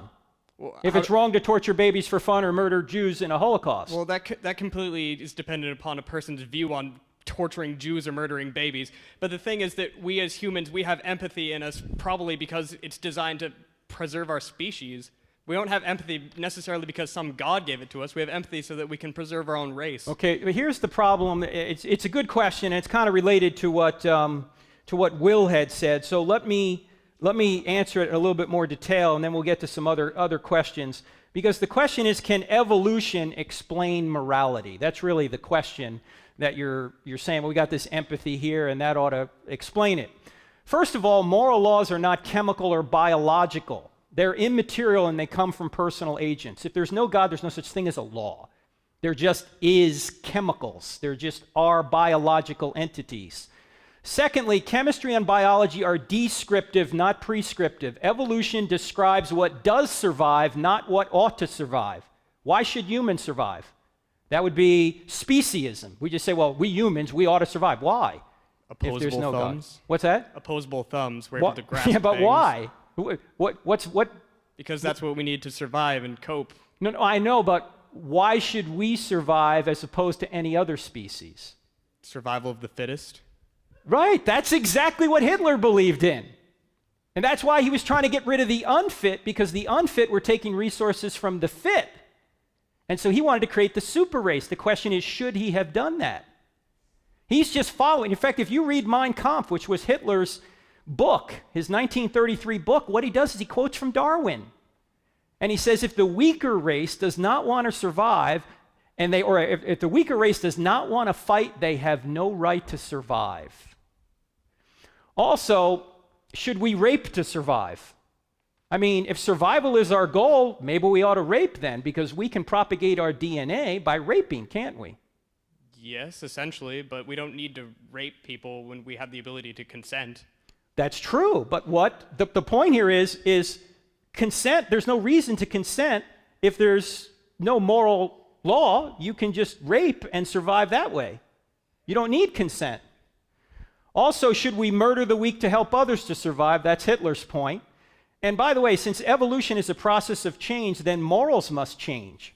Well, If it's wrong to torture babies for fun or murder Jews in a Holocaust. Well, that completely is dependent upon a person's view on torturing Jews or murdering babies. But the thing is that we as humans, we have empathy in us probably because it's designed to preserve our species. We don't have empathy necessarily because some god gave it to us. We have empathy so that we can preserve our own race. Okay, but here's the problem. It's a good question, and it's kind of related to what Will had said. So let me answer it in a little bit more detail, and then we'll get to some other questions. Because the question is, can evolution explain morality? That's really the question that you're saying. Well, we got this empathy here, and that ought to explain it. First of all, moral laws are not chemical or biological. They're immaterial, and they come from personal agents. If there's no God, there's no such thing as a law. There just is chemicals. There just are biological entities. Secondly, chemistry and biology are descriptive, not prescriptive. Evolution describes what does survive, not what ought to survive. Why should humans survive? That would be speciesism. We just say, well, we humans, we ought to survive. Why? If there's Opposable no thumbs. God. What's that? Opposable thumbs. We're able to grasp Yeah, but things. why? What? Because that's what we need to survive and cope. No, I know, but why should we survive as opposed to any other species? Survival of the fittest. Right, that's exactly what Hitler believed in. And that's why he was trying to get rid of the unfit, because the unfit were taking resources from the fit. And so he wanted to create the super race. The question is, should he have done that? He's just following. In fact, if you read Mein Kampf, which was Hitler's book, his 1933 book, what he does is he quotes from Darwin. And he says, if the weaker race does not want to survive, if the weaker race does not want to fight, they have no right to survive. Also, should we rape to survive? I mean, if survival is our goal, maybe we ought to rape then, because we can propagate our DNA by raping, can't we? Yes, essentially, but we don't need to rape people when we have the ability to consent. That's true, but what the point here is consent. There's no reason to consent if there's no moral law. You can just rape and survive that way. You don't need consent. Also, should we murder the weak to help others to survive? That's Hitler's point. And by the way, since evolution is a process of change, then morals must change.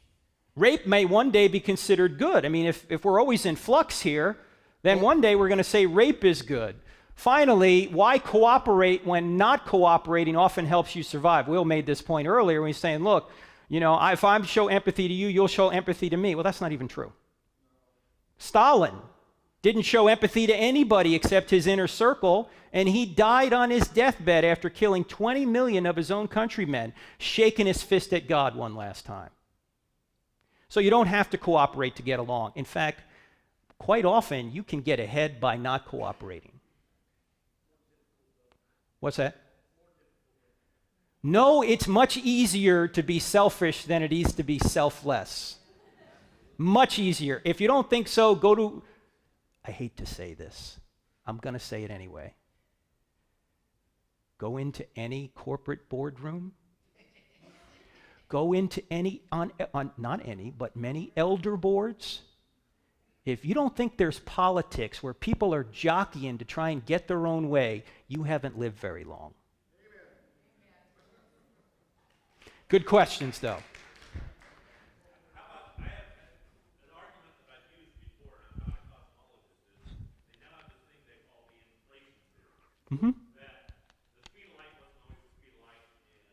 Rape may one day be considered good. I mean, if we're always in flux here, then one day we're going to say rape is good. Finally, why cooperate when not cooperating often helps you survive? Will made this point earlier when he's saying, look, if I show empathy to you, you'll show empathy to me. Well, that's not even true. Stalin didn't show empathy to anybody except his inner circle, and he died on his deathbed after killing 20 million of his own countrymen, shaking his fist at God one last time. So you don't have to cooperate to get along. In fact, quite often you can get ahead by not cooperating. What's that? No, it's much easier to be selfish than it is to be selfless. Much easier. If you don't think so, I hate to say this. I'm going to say it anyway. Go into any corporate boardroom. Go into many elder boards. If you don't think there's politics where people are jockeying to try and get their own way, you haven't lived very long. Good questions, though. Mm-hmm. That the speed of light wasn't always the speed of light, and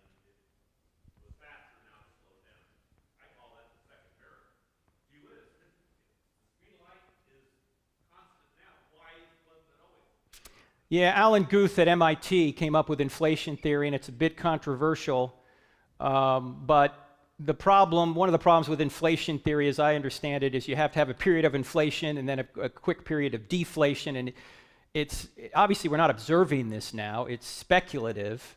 it was faster, now it's slowed down. I call that the second miracle. View is, the speed of light is constant now. Why wasn't it always? Yeah, Alan Guth at MIT came up with inflation theory, and it's a bit controversial. But one of the problems with inflation theory, as I understand it, is you have to have a period of inflation and then a quick period of deflation, and it's obviously we're not observing this now. It's speculative,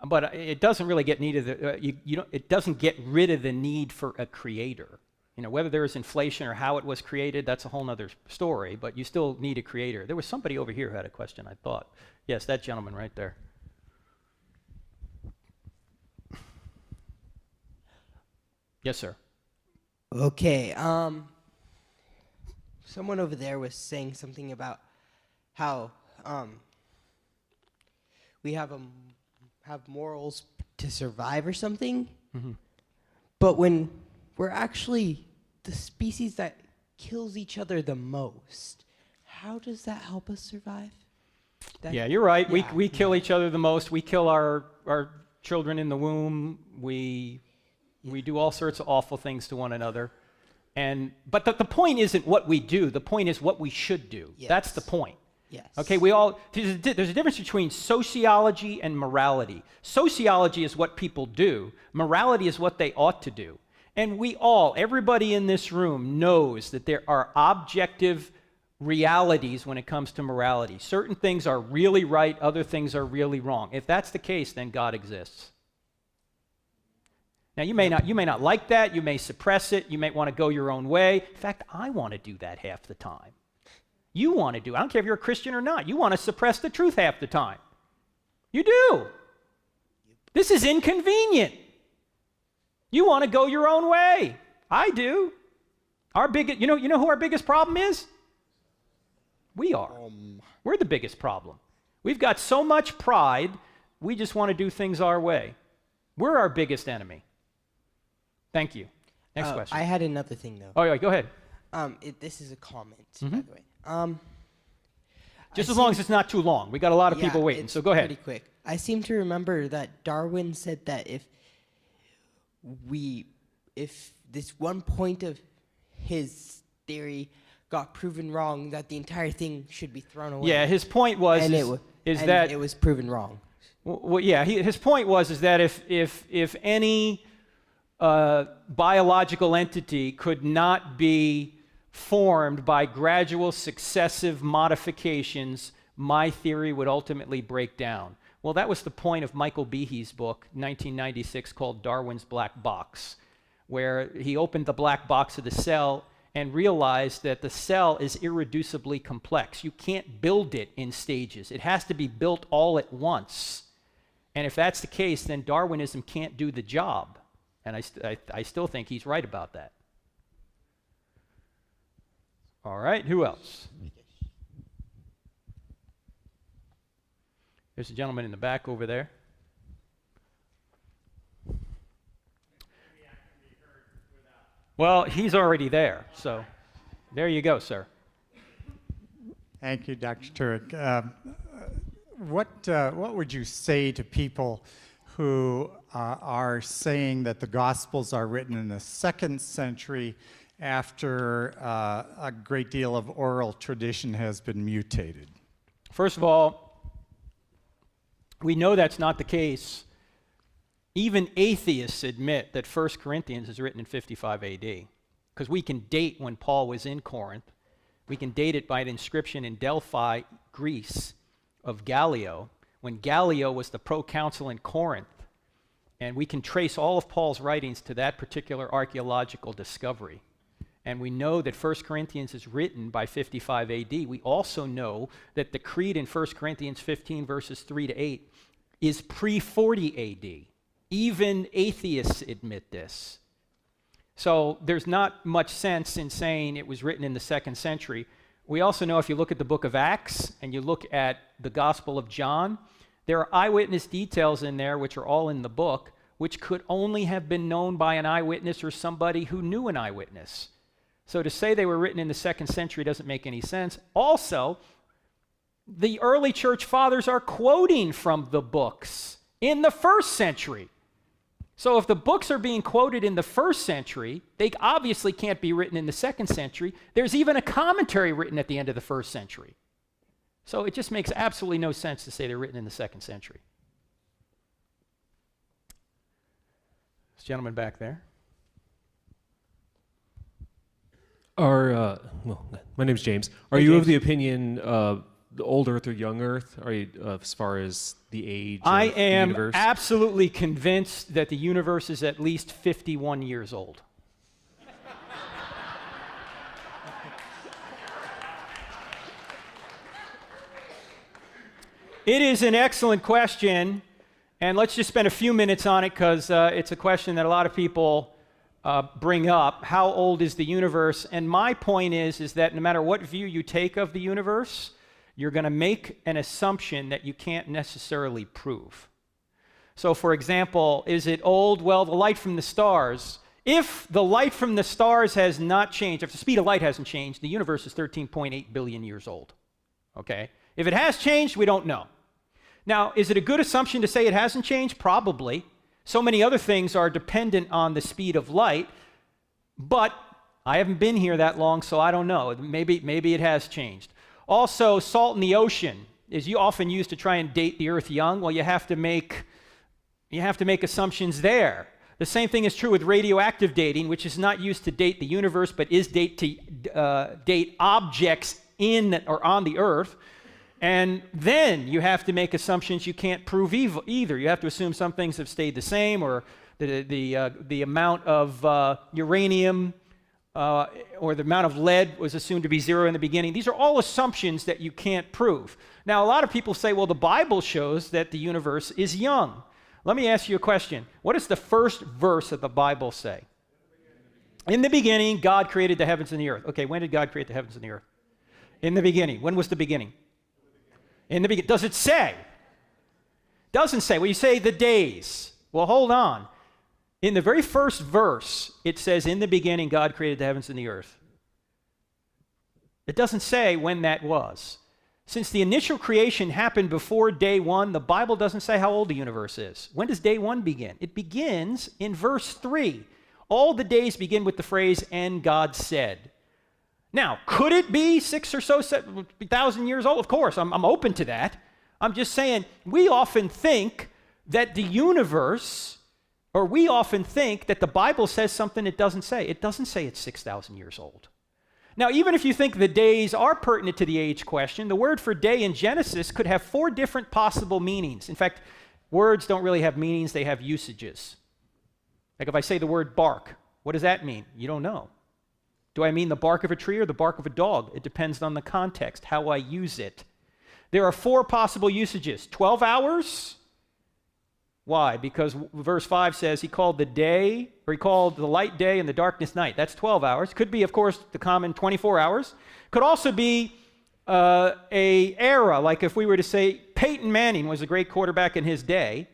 but it doesn't really get it doesn't get rid of the need for a creator. Whether there is inflation or how it was created, that's a whole other story. But you still need a creator. There was somebody over here who had a question, I thought. Yes, that gentleman right there. Yes, sir. Okay. Someone over there was saying something about how we have morals to survive or something. Mm-hmm. But when we're actually the species that kills each other the most, how does that help us survive? Yeah, you're right. Yeah, we kill each other the most. We kill our children in the womb. We do all sorts of awful things to one another. But the point isn't what we do. The point is what we should do. Yes. That's the point. Yes. Okay, there's a difference between sociology and morality. Sociology is what people do. Morality is what they ought to do. And everybody in this room knows that there are objective realities when it comes to morality. Certain things are really right, other things are really wrong. If that's the case, then God exists. Now, you may not like that. You may suppress it. You may want to go your own way. In fact, I want to do that half the time. You want to do it. I don't care if you're a Christian or not. You want to suppress the truth half the time. You do. This is inconvenient. You want to go your own way. I do. You know who our biggest problem is? We are. We're the biggest problem. We've got so much pride, we just want to do things our way. We're our biggest enemy. Thank you. Next question. I had another thing, though. Oh, yeah, go ahead. This is a comment, by the way. Just as long as it's not too long. We got a lot of people waiting, so go ahead. Pretty quick. I seem to remember that Darwin said that if this one point of his theory got proven wrong, that the entire thing should be thrown away. Yeah, his point was that it was proven wrong. Well, yeah, his point was that if any biological entity could not be formed by gradual successive modifications, my theory would ultimately break down. Well, that was the point of Michael Behe's book, 1996, called Darwin's Black Box, where he opened the black box of the cell and realized that the cell is irreducibly complex. You can't build it in stages. It has to be built all at once. And if that's the case, then Darwinism can't do the job. And I still think he's right about that. All right, who else? There's a gentleman in the back over there. Well, he's already there, so there you go, sir. Thank you, Dr. Turek. What would you say to people who are saying that the Gospels are written in the 2nd century after a great deal of oral tradition has been mutated? First of all, we know that's not the case. Even atheists admit that 1 Corinthians is written in 55 AD, because we can date when Paul was in Corinth. We can date it by an inscription in Delphi, Greece, of Gallio, when Gallio was the proconsul in Corinth. And we can trace all of Paul's writings to that particular archaeological discovery. And we know that 1 Corinthians is written by 55 AD. We also know that the creed in 1 Corinthians 15, verses 3 to 8, is pre-40 AD. Even atheists admit this. So there's not much sense in saying it was written in the 2nd century. We also know if you look at the book of Acts and you look at the Gospel of John, there are eyewitness details in there, which are all in the book, which could only have been known by an eyewitness or somebody who knew an eyewitness. So to say they were written in the 2nd century doesn't make any sense. Also, the early church fathers are quoting from the books in the 1st century. So if the books are being quoted in the 1st century, they obviously can't be written in the 2nd century. There's even a commentary written at the end of the 1st century. So it just makes absolutely no sense to say they're written in the 2nd century. This gentleman back there. My name's James. Are Hey, you James. of the opinion the old Earth or young Earth? Are you as far as the age I of the am universe? absolutely convinced that the universe is at least 51 years old. It is an excellent question, and let's just spend a few minutes on it because it's a question that a lot of people bring up. How old is the universe? And my point is that no matter what view you take of the universe, you're going to make an assumption that you can't necessarily prove. So, for example, is it old? Well, the light from the stars. If the light from the stars has not changed, if the speed of light hasn't changed, the universe is 13.8 billion years old. Okay? If it has changed, we don't know. Now, is it a good assumption to say it hasn't changed? Probably. So many other things are dependent on the speed of light, but I haven't been here that long, so I don't know. Maybe it has changed. Also, salt in the ocean is often used to try and date the Earth young. Well, you have to make assumptions there. The same thing is true with radioactive dating, which is not used to date the universe, but is date objects in or on the Earth. And then you have to make assumptions you can't prove either. You have to assume some things have stayed the same, or the amount of uranium or the amount of lead was assumed to be zero in the beginning. These are all assumptions that you can't prove. Now, a lot of people say, well, the Bible shows that the universe is young. Let me ask you a question. What does the first verse of the Bible say? In the beginning, God created the heavens and the earth. Okay, when did God create the heavens and the earth? In the beginning. When was the beginning? In the beginning. Does it say? Doesn't say. Well, you say the days. Well, hold on. In the very first verse, it says, in the beginning, God created the heavens and the earth. It doesn't say when that was. Since the initial creation happened before day one, the Bible doesn't say how old the universe is. When does day one begin? It begins in verse 3. All the days begin with the phrase, and God said. Now, could it be 6 or so 1,000 years old? Of course, I'm open to that. I'm just saying, we often think that the universe, or we often think that the Bible says something it doesn't say. It doesn't say it's 6,000 years old. Now, even if you think the days are pertinent to the age question, the word for day in Genesis could have 4 different possible meanings. In fact, words don't really have meanings, they have usages. Like if I say the word bark, what does that mean? You don't know. Do I mean the bark of a tree or the bark of a dog? It depends on the context, how I use it. There are 4 possible usages. 12 hours. Why? Because verse 5 says he called the light day and the darkness night. That's 12 hours. Could be, of course, the common 24 hours. Could also be a era, like if we were to say Peyton Manning was a great quarterback in his day.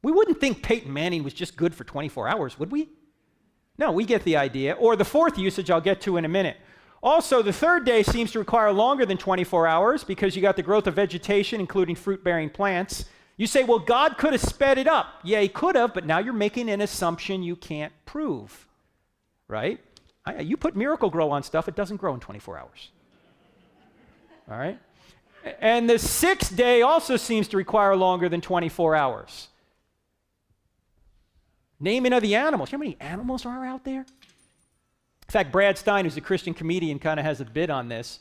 We wouldn't think Peyton Manning was just good for 24 hours, would we? No, we get the idea. Or the 4th usage I'll get to in a minute. Also, the 3rd day seems to require longer than 24 hours because you got the growth of vegetation, including fruit-bearing plants. You say, well, God could have sped it up. Yeah, he could have, but now you're making an assumption you can't prove, right? You put Miracle-Gro on stuff, it doesn't grow in 24 hours. All right? And the 6th day also seems to require longer than 24 hours. Naming of the animals. You know how many animals are out there? In fact, Brad Stein, who's a Christian comedian, kind of has a bit on this.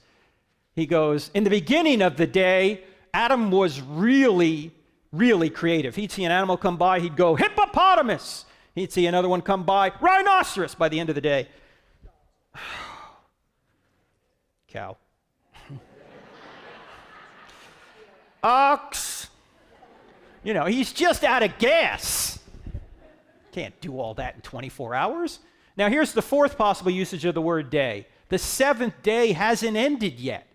He goes, in the beginning of the day, Adam was really creative. He'd see an animal come by, he'd go, hippopotamus. He'd see another one come by, rhinoceros, by the end of the day. Cow. Ox. You know, he's just out of gas. Can't do all that in 24 hours. Now, here's the 4th possible usage of the word day. The 7th day hasn't ended yet.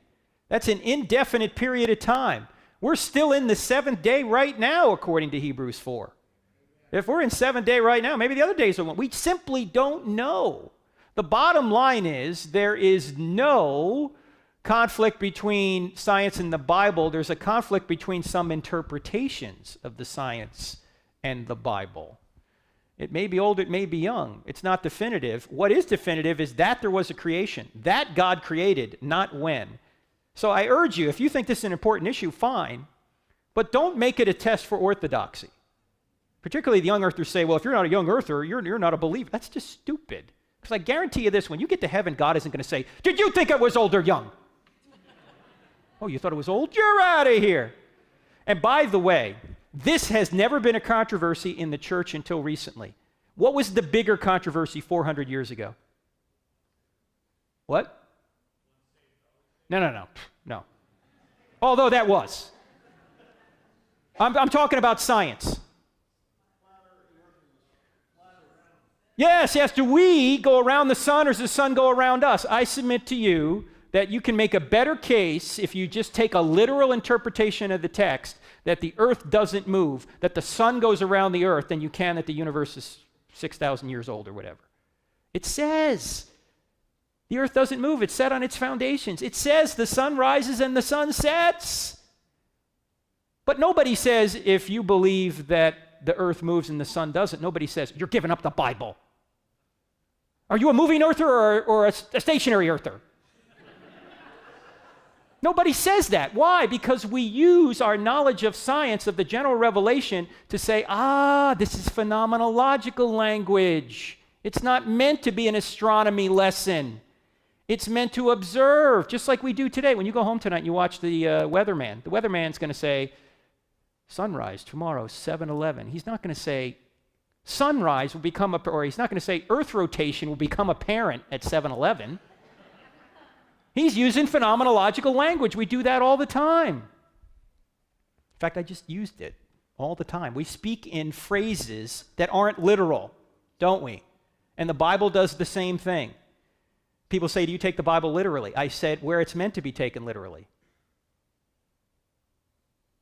That's an indefinite period of time. We're still in the 7th day right now, according to Hebrews 4. If we're in 7th day right now, maybe the other days are one. We simply don't know. The bottom line is there is no conflict between science and the Bible. There's a conflict between some interpretations of the science and the Bible. It may be old, it may be young. It's not definitive. What is definitive is that there was a creation. That God created, not when. So I urge you, if you think this is an important issue, fine. But don't make it a test for orthodoxy. Particularly the young earthers say, well, if you're not a young earther, you're not a believer. That's just stupid. Because I guarantee you this, when you get to heaven, God isn't going to say, did you think it was old or young? Oh, you thought it was old? You're out of here. And by the way, this has never been a controversy in the church until recently. What was the bigger controversy 400 years ago? What? No. Although that was. I'm talking about science. Yes. Do we go around the sun or does the sun go around us? I submit to you that you can make a better case if you just take a literal interpretation of the text that the earth doesn't move, that the sun goes around the earth, than you can that the universe is 6,000 years old or whatever. It says the earth doesn't move. It's set on its foundations. It says the sun rises and the sun sets. But nobody says if you believe that the earth moves and the sun doesn't, nobody says you're giving up the Bible. Are you a moving earther or a stationary earther? Nobody says that. Why? Because we use our knowledge of science, of the general revelation, to say, this is phenomenological language. It's not meant to be an astronomy lesson. It's meant to observe, just like we do today. When you go home tonight and you watch the weatherman, the weatherman's going to say, sunrise tomorrow, 7:11. He's not going to say, sunrise will become, or he's not going to say, earth rotation will become apparent at 7:11. He's using phenomenological language. We do that all the time. In fact, I just used it all the time. We speak in phrases that aren't literal, don't we? And the Bible does the same thing. People say, do you take the Bible literally? I said, where it's meant to be taken literally.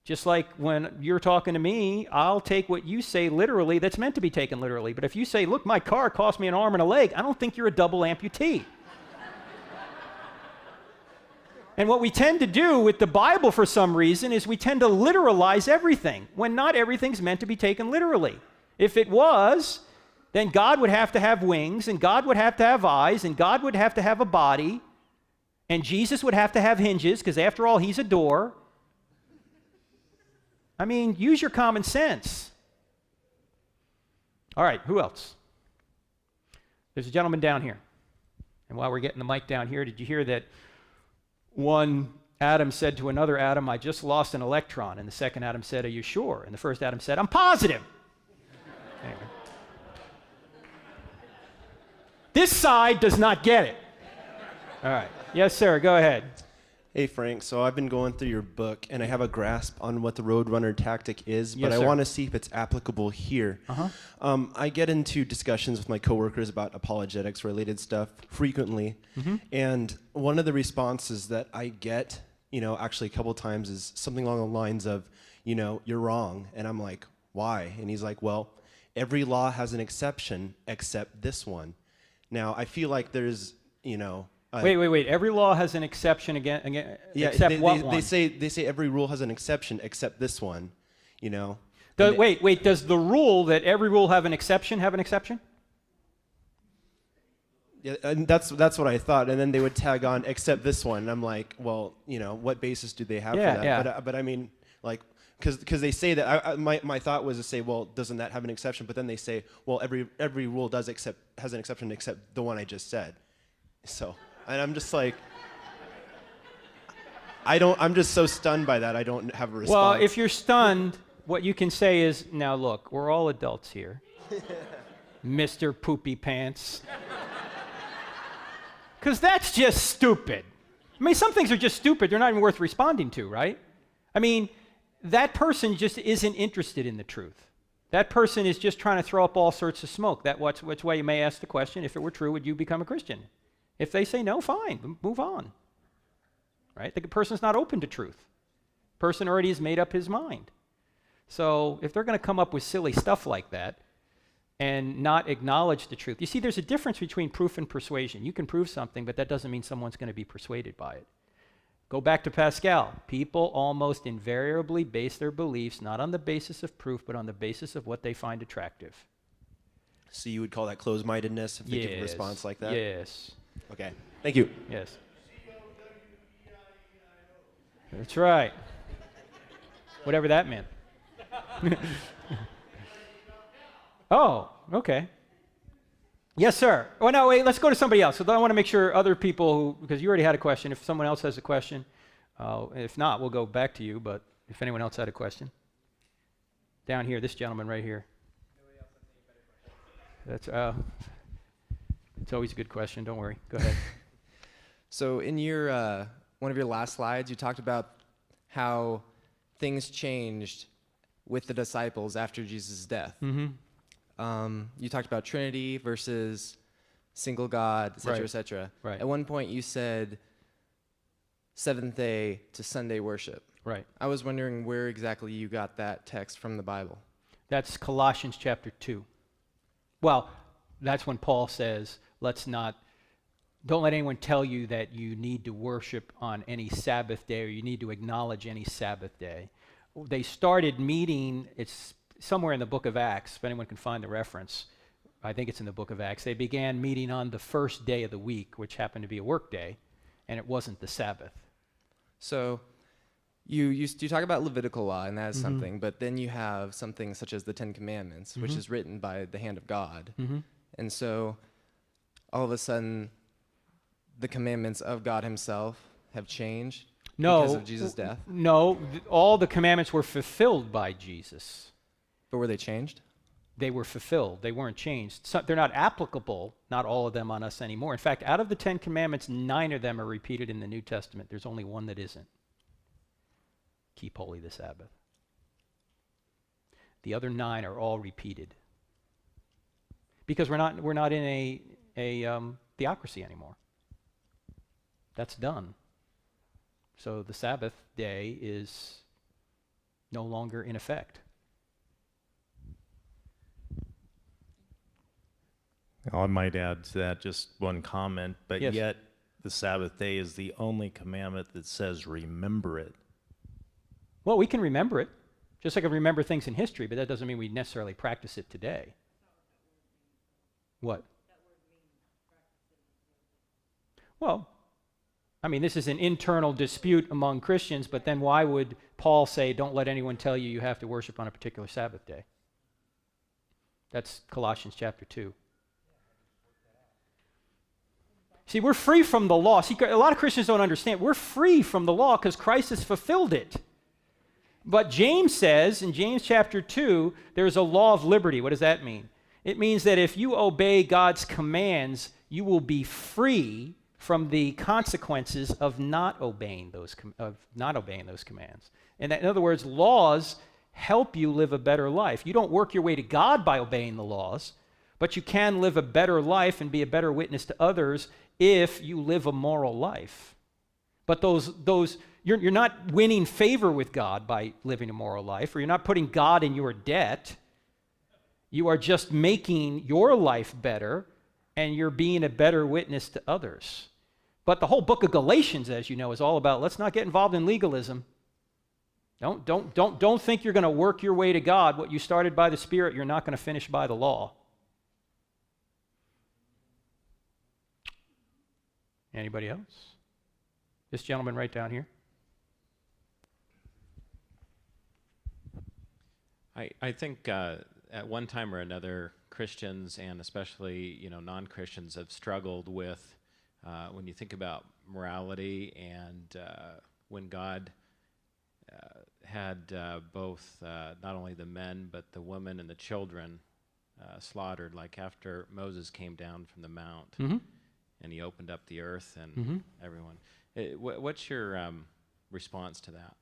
Just like when you're talking to me, I'll take what you say literally that's meant to be taken literally. But if you say, look, my car cost me an arm and a leg, I don't think you're a double amputee. And what we tend to do with the Bible for some reason is we tend to literalize everything when not everything's meant to be taken literally. If it was, then God would have to have wings, and God would have to have eyes, and God would have to have a body, and Jesus would have to have hinges, because after all, he's a door. I mean, use your common sense. All right, who else? There's a gentleman down here. And while we're getting the mic down here, did you hear that one atom said to another atom, I just lost an electron? And the second atom said, are you sure? And the first atom said, I'm positive. Anyway. This side does not get it. All right. Yes, sir. Go ahead. Hey, Frank. So I've been going through your book, and I have a grasp on what the Roadrunner tactic is, but Yes, I sir. want to see if it's applicable here. I get into discussions with my coworkers about apologetics-related stuff frequently, and one of the responses that I get, actually a couple times is something along the lines of, you're wrong. And I'm like, why? And he's like, well, every law has an exception except this one. Now, I feel like there's, Wait. Every law has an exception again yeah, except what one? They say every rule has an exception except this one, Wait, does the rule that every rule have an exception have an exception? Yeah, and that's what I thought. And then they would tag on except this one. And I'm like, well, what basis do they have for that? Yeah. But I mean, like, because they say that, my thought was to say, well, doesn't that have an exception? But then they say, well, every rule has an exception except the one I just said. So, and I'm just like, I'm just so stunned by that, I don't have a response. Well, if you're stunned, what you can say is, now look, we're all adults here. Mr. Poopy Pants. Because that's just stupid. I mean, some things are just stupid. They're not even worth responding to, right? I mean, that person just isn't interested in the truth. That person is just trying to throw up all sorts of smoke. Which way you may ask the question, if it were true, would you become a Christian? If they say no, fine, move on. Right? The person's not open to truth. Person already has made up his mind. So if they're going to come up with silly stuff like that and not acknowledge the truth. You see, there's a difference between proof and persuasion. You can prove something, but that doesn't mean someone's going to be persuaded by it. Go back to Pascal. People almost invariably base their beliefs not on the basis of proof, but on the basis of what they find attractive. So you would call that closed-mindedness if they give a response like that? Yes. Okay. Thank you. Yes. That's right. Whatever that meant. Oh, okay. Yes, sir. Oh, no, wait, let's go to somebody else. So I want to make sure other people because you already had a question, if someone else has a question, if not, we'll go back to you, but if anyone else had a question. Down here, this gentleman right here. That's, it's always a good question. Don't worry. Go ahead. So in your one of your last slides, you talked about how things changed with the disciples after Jesus' death. You talked about Trinity versus single God, et cetera, et cetera. Right. At one point, you said seventh day to Sunday worship. Right. I was wondering where exactly you got that text from the Bible. That's Colossians chapter 2. Well, that's when Paul says, don't let anyone tell you that you need to worship on any Sabbath day or you need to acknowledge any Sabbath day. They started meeting, it's somewhere in the book of Acts, if anyone can find the reference. I think it's in the book of Acts. They began meeting on the first day of the week, which happened to be a work day, and it wasn't the Sabbath. So you talk about Levitical law, and that is something, but then you have something such as the Ten Commandments, which is written by the hand of God. And so all of a sudden, the commandments of God himself have changed because of Jesus' death? No, all the commandments were fulfilled by Jesus. But were they changed? They were fulfilled. They weren't changed. So they're not applicable, not all of them, on us anymore. In fact, out of the 10 commandments, 9 of them are repeated in the New Testament. There's only one that isn't. Keep holy the Sabbath. The other 9 are all repeated. because we're not in a theocracy anymore. That's done. So the Sabbath day is no longer in effect. I might add to that just one comment, but Yes. yet the Sabbath day is the only commandment that says remember it. Well, we can remember it, just like I remember things in history, but that doesn't mean we necessarily practice it today. What? Well, I mean, this is an internal dispute among Christians, but then why would Paul say, don't let anyone tell you you have to worship on a particular Sabbath day? That's Colossians chapter 2. See, we're free from the law. See, a lot of Christians don't understand. We're free from the law because Christ has fulfilled it. But James says in James chapter 2, there's a law of liberty. What does that mean? It means that if you obey God's commands, you will be free from the consequences of not obeying those commands. And that, in other words, laws help you live a better life. You don't work your way to God by obeying the laws, but you can live a better life and be a better witness to others if you live a moral life. But you're not winning favor with God by living a moral life, or you're not putting God in your debt. You are just making your life better, and you're being a better witness to others. But the whole book of Galatians, as you know, is all about let's not get involved in legalism. Don't think you're going to work your way to God. What you started by the Spirit, you're not going to finish by the law. Anybody else? This gentleman right down here. I think at one time or another, Christians and especially non-Christians have struggled with when you think about morality and when God had both not only the men but the women and the children slaughtered, like after Moses came down from the mount. Mm-hmm. And he opened up the earth and Mm-hmm. everyone. What's your response to that?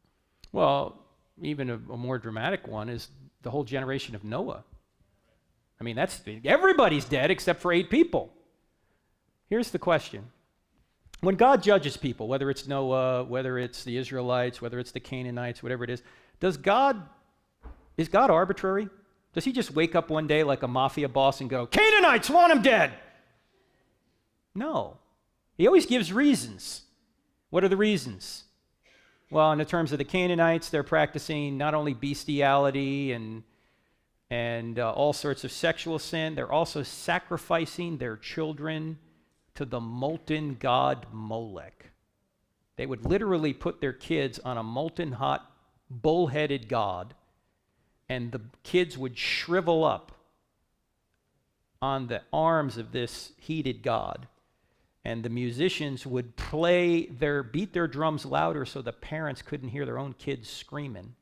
Well, even a more dramatic one is the whole generation of Noah. I mean, everybody's dead except for 8 people. Here's the question. When God judges people, whether it's Noah, whether it's the Israelites, whether it's the Canaanites, whatever it is God arbitrary? Does he just wake up one day like a mafia boss and go, Canaanites, want them dead? No. He always gives reasons. What are the reasons? Well, in the terms of the Canaanites, they're practicing not only bestiality and all sorts of sexual sin, they're also sacrificing their children to the molten god Molech. They would literally put their kids on a molten hot, bull-headed god, and the kids would shrivel up on the arms of this heated god. And the musicians would beat their drums louder so the parents couldn't hear their own kids screaming.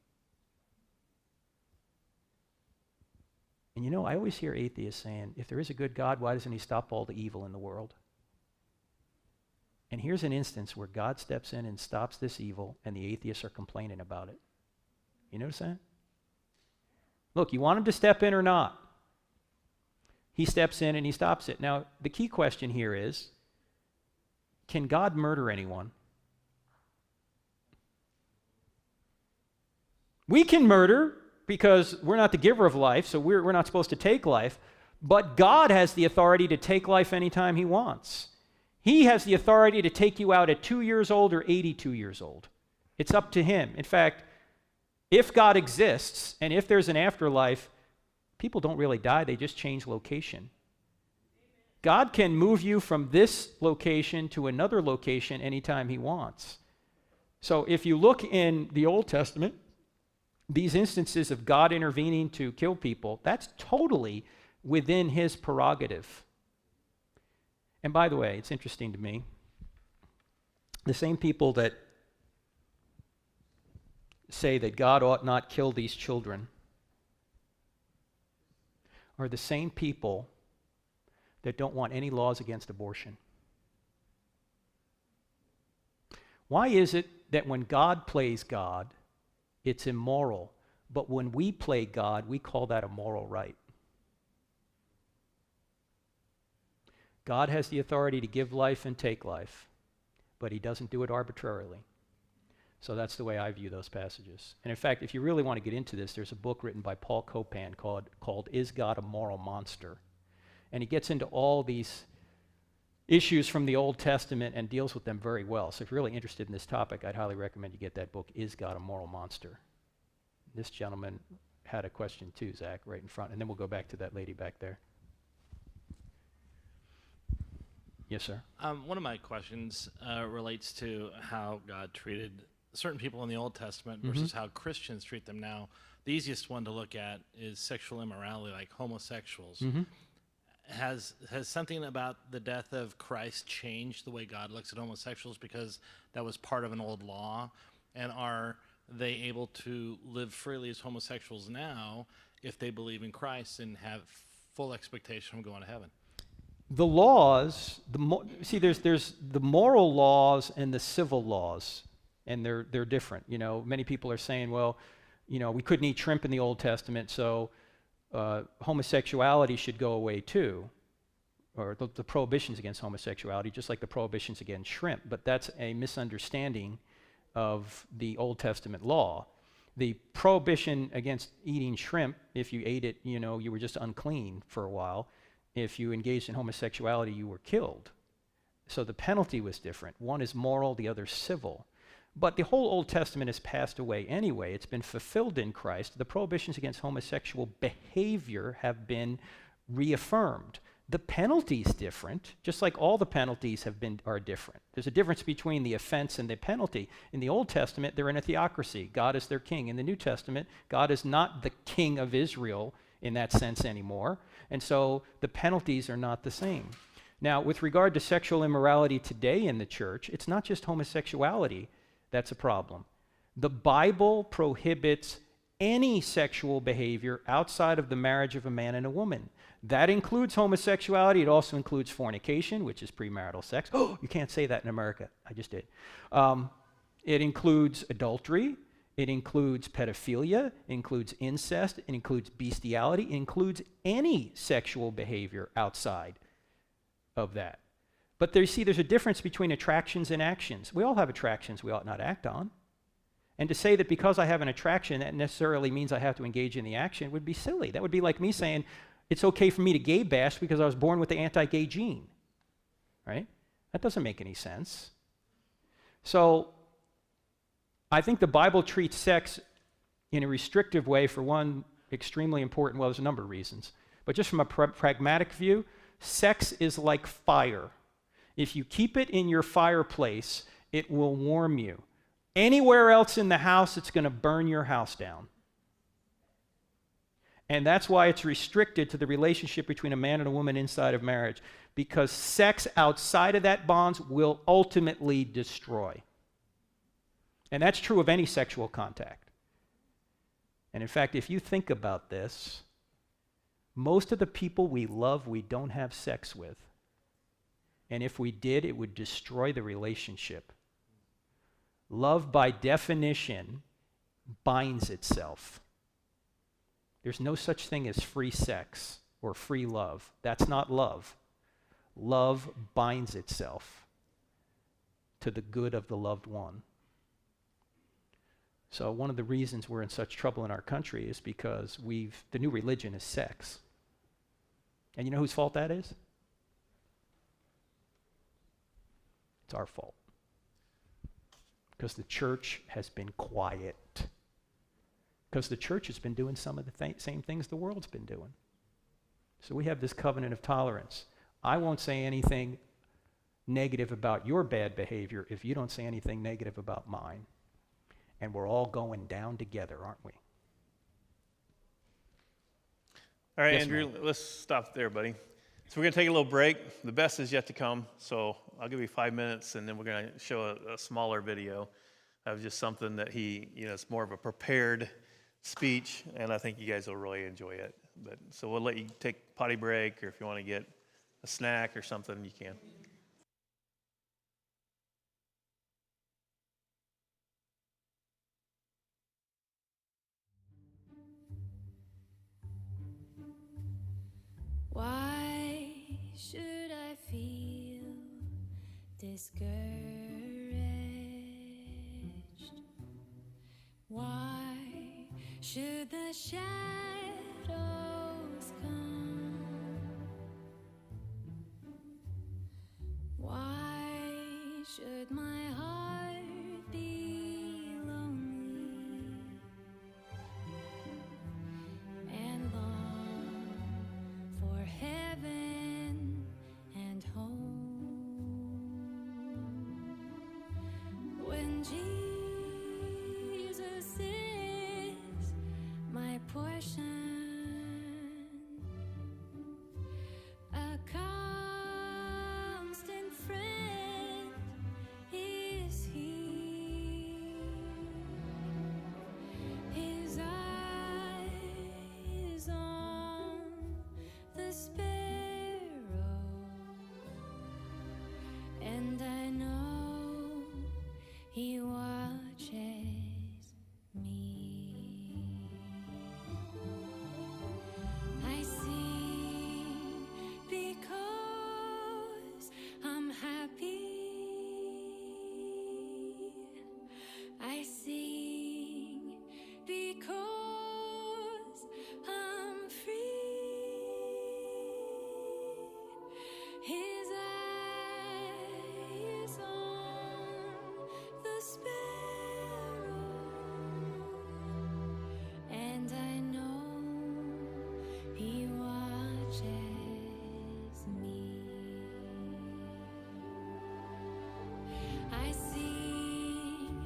And I always hear atheists saying, if there is a good God, why doesn't he stop all the evil in the world? And here's an instance where God steps in and stops this evil, and the atheists are complaining about it. You notice that? Look, you want him to step in or not? He steps in and he stops it. Now, the key question here is, can God murder anyone? We can murder because we're not the giver of life, so we're not supposed to take life, but God has the authority to take life anytime he wants. He has the authority to take you out at 2 years old or 82 years old. It's up to him. In fact, if God exists and if there's an afterlife, people don't really die, they just change location. God can move you from this location to another location anytime he wants. So if you look in the Old Testament, these instances of God intervening to kill people, that's totally within his prerogative. And by the way, it's interesting to me, the same people that say that God ought not kill these children are the same people that don't want any laws against abortion. Why is it that when God plays God, it's immoral, but when we play God, we call that a moral right? God has the authority to give life and take life, but he doesn't do it arbitrarily. So that's the way I view those passages. And in fact, if you really want to get into this, there's a book written by Paul Copan called Is God a Moral Monster? And he gets into all these issues from the Old Testament and deals with them very well. So if you're really interested in this topic, I'd highly recommend you get that book, Is God a Moral Monster? This gentleman had a question too, Zach, right in front. And then we'll go back to that lady back there. Yes, sir. One of my questions relates to how God treated certain people in the Old Testament versus how Christians treat them now. The easiest one to look at is sexual immorality, like homosexuals. Has something about the death of Christ changed the way God looks at homosexuals because that was part of an old law? And are they able to live freely as homosexuals now if they believe in Christ and have full expectation of going to heaven? The laws, there's the moral laws and the civil laws, and they're different. You know, many people are saying, well, you know, we couldn't eat shrimp in the Old Testament, so homosexuality should go away too, or the prohibitions against homosexuality, just like the prohibitions against shrimp. But that's a misunderstanding of the Old Testament law. The prohibition against eating shrimp, if you ate it, you know, you were just unclean for a while. If you engaged in homosexuality, you were killed. So the penalty was different. One is moral, the other civil. But the whole Old Testament has passed away anyway. It's been fulfilled in Christ. The prohibitions against homosexual behavior have been reaffirmed. The penalty's different, just like all the penalties are different. There's a difference between the offense and the penalty. In the Old Testament, they're in a theocracy. God is their king. In the New Testament, God is not the king of Israel in that sense anymore. And so the penalties are not the same. Now, with regard to sexual immorality today in the church, it's not just homosexuality that's a problem. The Bible prohibits any sexual behavior outside of the marriage of a man and a woman. That includes homosexuality. It also includes fornication, which is premarital sex. Oh, you can't say that in America. I just did. It includes adultery. It includes pedophilia, it includes incest, it includes bestiality, it includes any sexual behavior outside of that. But there's a difference between attractions and actions. We all have attractions we ought not act on. And to say that because I have an attraction, that necessarily means I have to engage in the action would be silly. That would be like me saying, it's okay for me to gay bash because I was born with the anti-gay gene, right? That doesn't make any sense. So, I think the Bible treats sex in a restrictive way for one extremely important, well, there's a number of reasons. But just from a pragmatic view, sex is like fire. If you keep it in your fireplace, it will warm you. Anywhere else in the house, it's going to burn your house down. And that's why it's restricted to the relationship between a man and a woman inside of marriage, because sex outside of that bonds will ultimately destroy. And that's true of any sexual contact. And in fact, if you think about this, most of the people we love, we don't have sex with. And if we did, it would destroy the relationship. Love, by definition, binds itself. There's no such thing as free sex or free love. That's not love. Love binds itself to the good of the loved one. So one of the reasons we're in such trouble in our country is because the new religion is sex. And you know whose fault that is? It's our fault. Because the church has been quiet. Because the church has been doing some of the same things the world's been doing. So we have this covenant of tolerance. I won't say anything negative about your bad behavior if you don't say anything negative about mine. And we're all going down together, aren't we? All right, Yes, Andrew, ma'am. let's stop there, buddy. So we're going to take a little break. The best is yet to come. So I'll give you 5 minutes, and then we're going to show a smaller video of just something that it's more of a prepared speech, and I think you guys will really enjoy it. So we'll let you take potty break, or if you want to get a snack or something, you can. Why should I feel discouraged? Why should the shadows come? Why should my heart be lonely and long for heaven and home? When Jesus is my portion, a constant friend is He. His eyes on the sparrow, and I know He watches me. I sing because I'm happy. I sing because I'm free. His eyes on the sparrow, and I know He watches me. I sing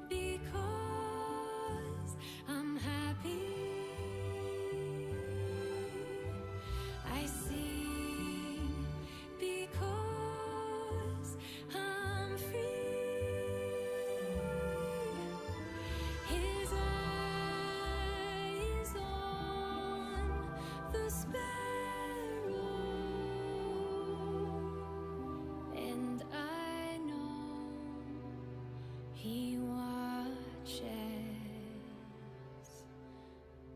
because I'm happy. I sing because I'm free. His eyes on the sparrow, and I know He watches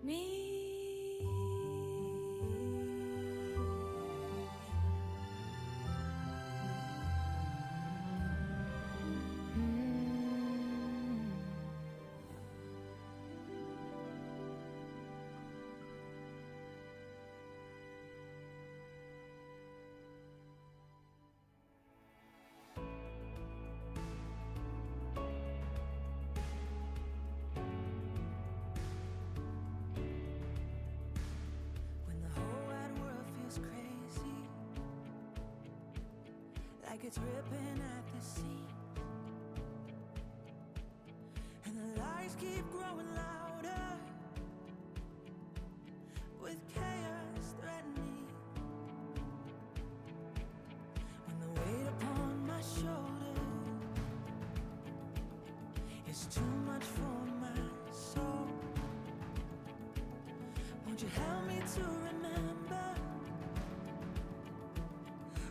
me. When the whole wide world feels crazy, like it's ripping at the seams, and the lies keep growing louder, with chaos threatening. When the weight upon my shoulders is too much for my soul, won't you help me to remember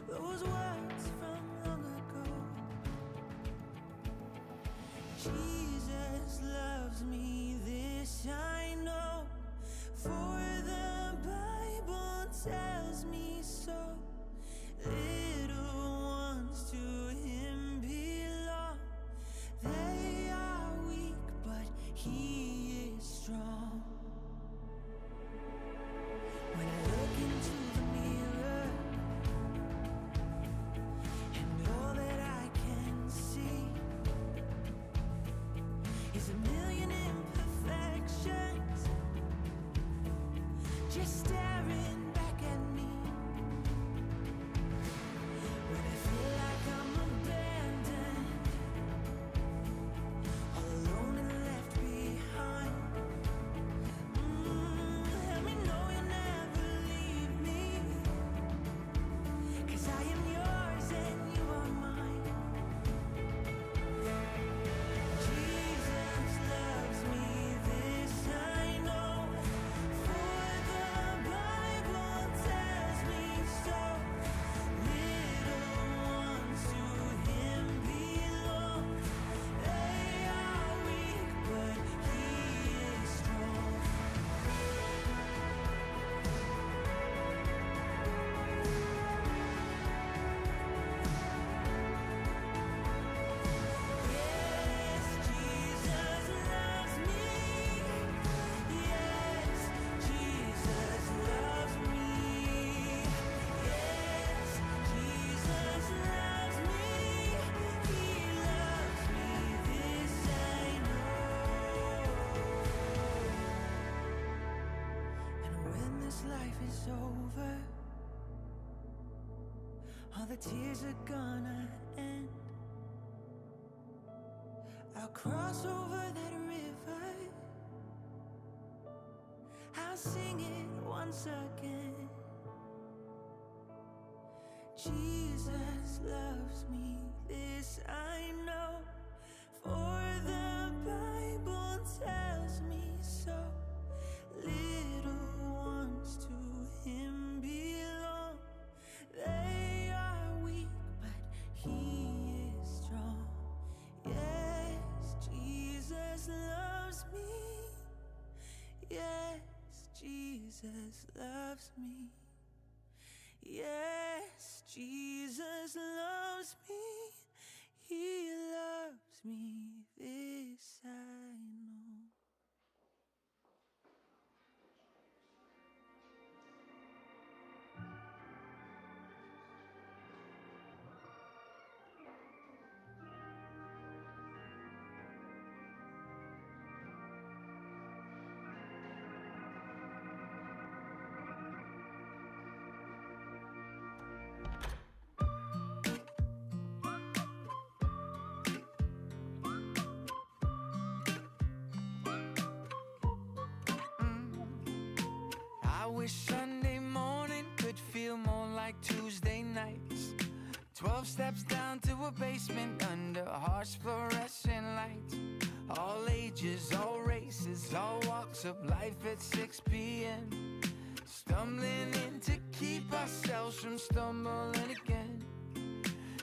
those words from long ago? Jesus loves me, this I know, for the Bible tells me so. Little ones to Him belong. They are weak, but He is strong. When I look into the mirror, and all that I can see is a million imperfections just staring back at me. When I feel like I'm a is over. All the tears are gonna end. I'll cross over that river. I'll sing it once again. Jesus loves me, this I know, for the Bible tells me so. Little ones to him belong. They are weak, but he is strong. Yes, Jesus loves me. Yes, Jesus loves me. Yes, Jesus loves me. He loves me, this I know. I wish Sunday morning could feel more like Tuesday nights. 12 steps down to a basement under harsh fluorescent lights. All ages, all races, all walks of life at 6 p.m. Stumbling in to keep ourselves from stumbling again.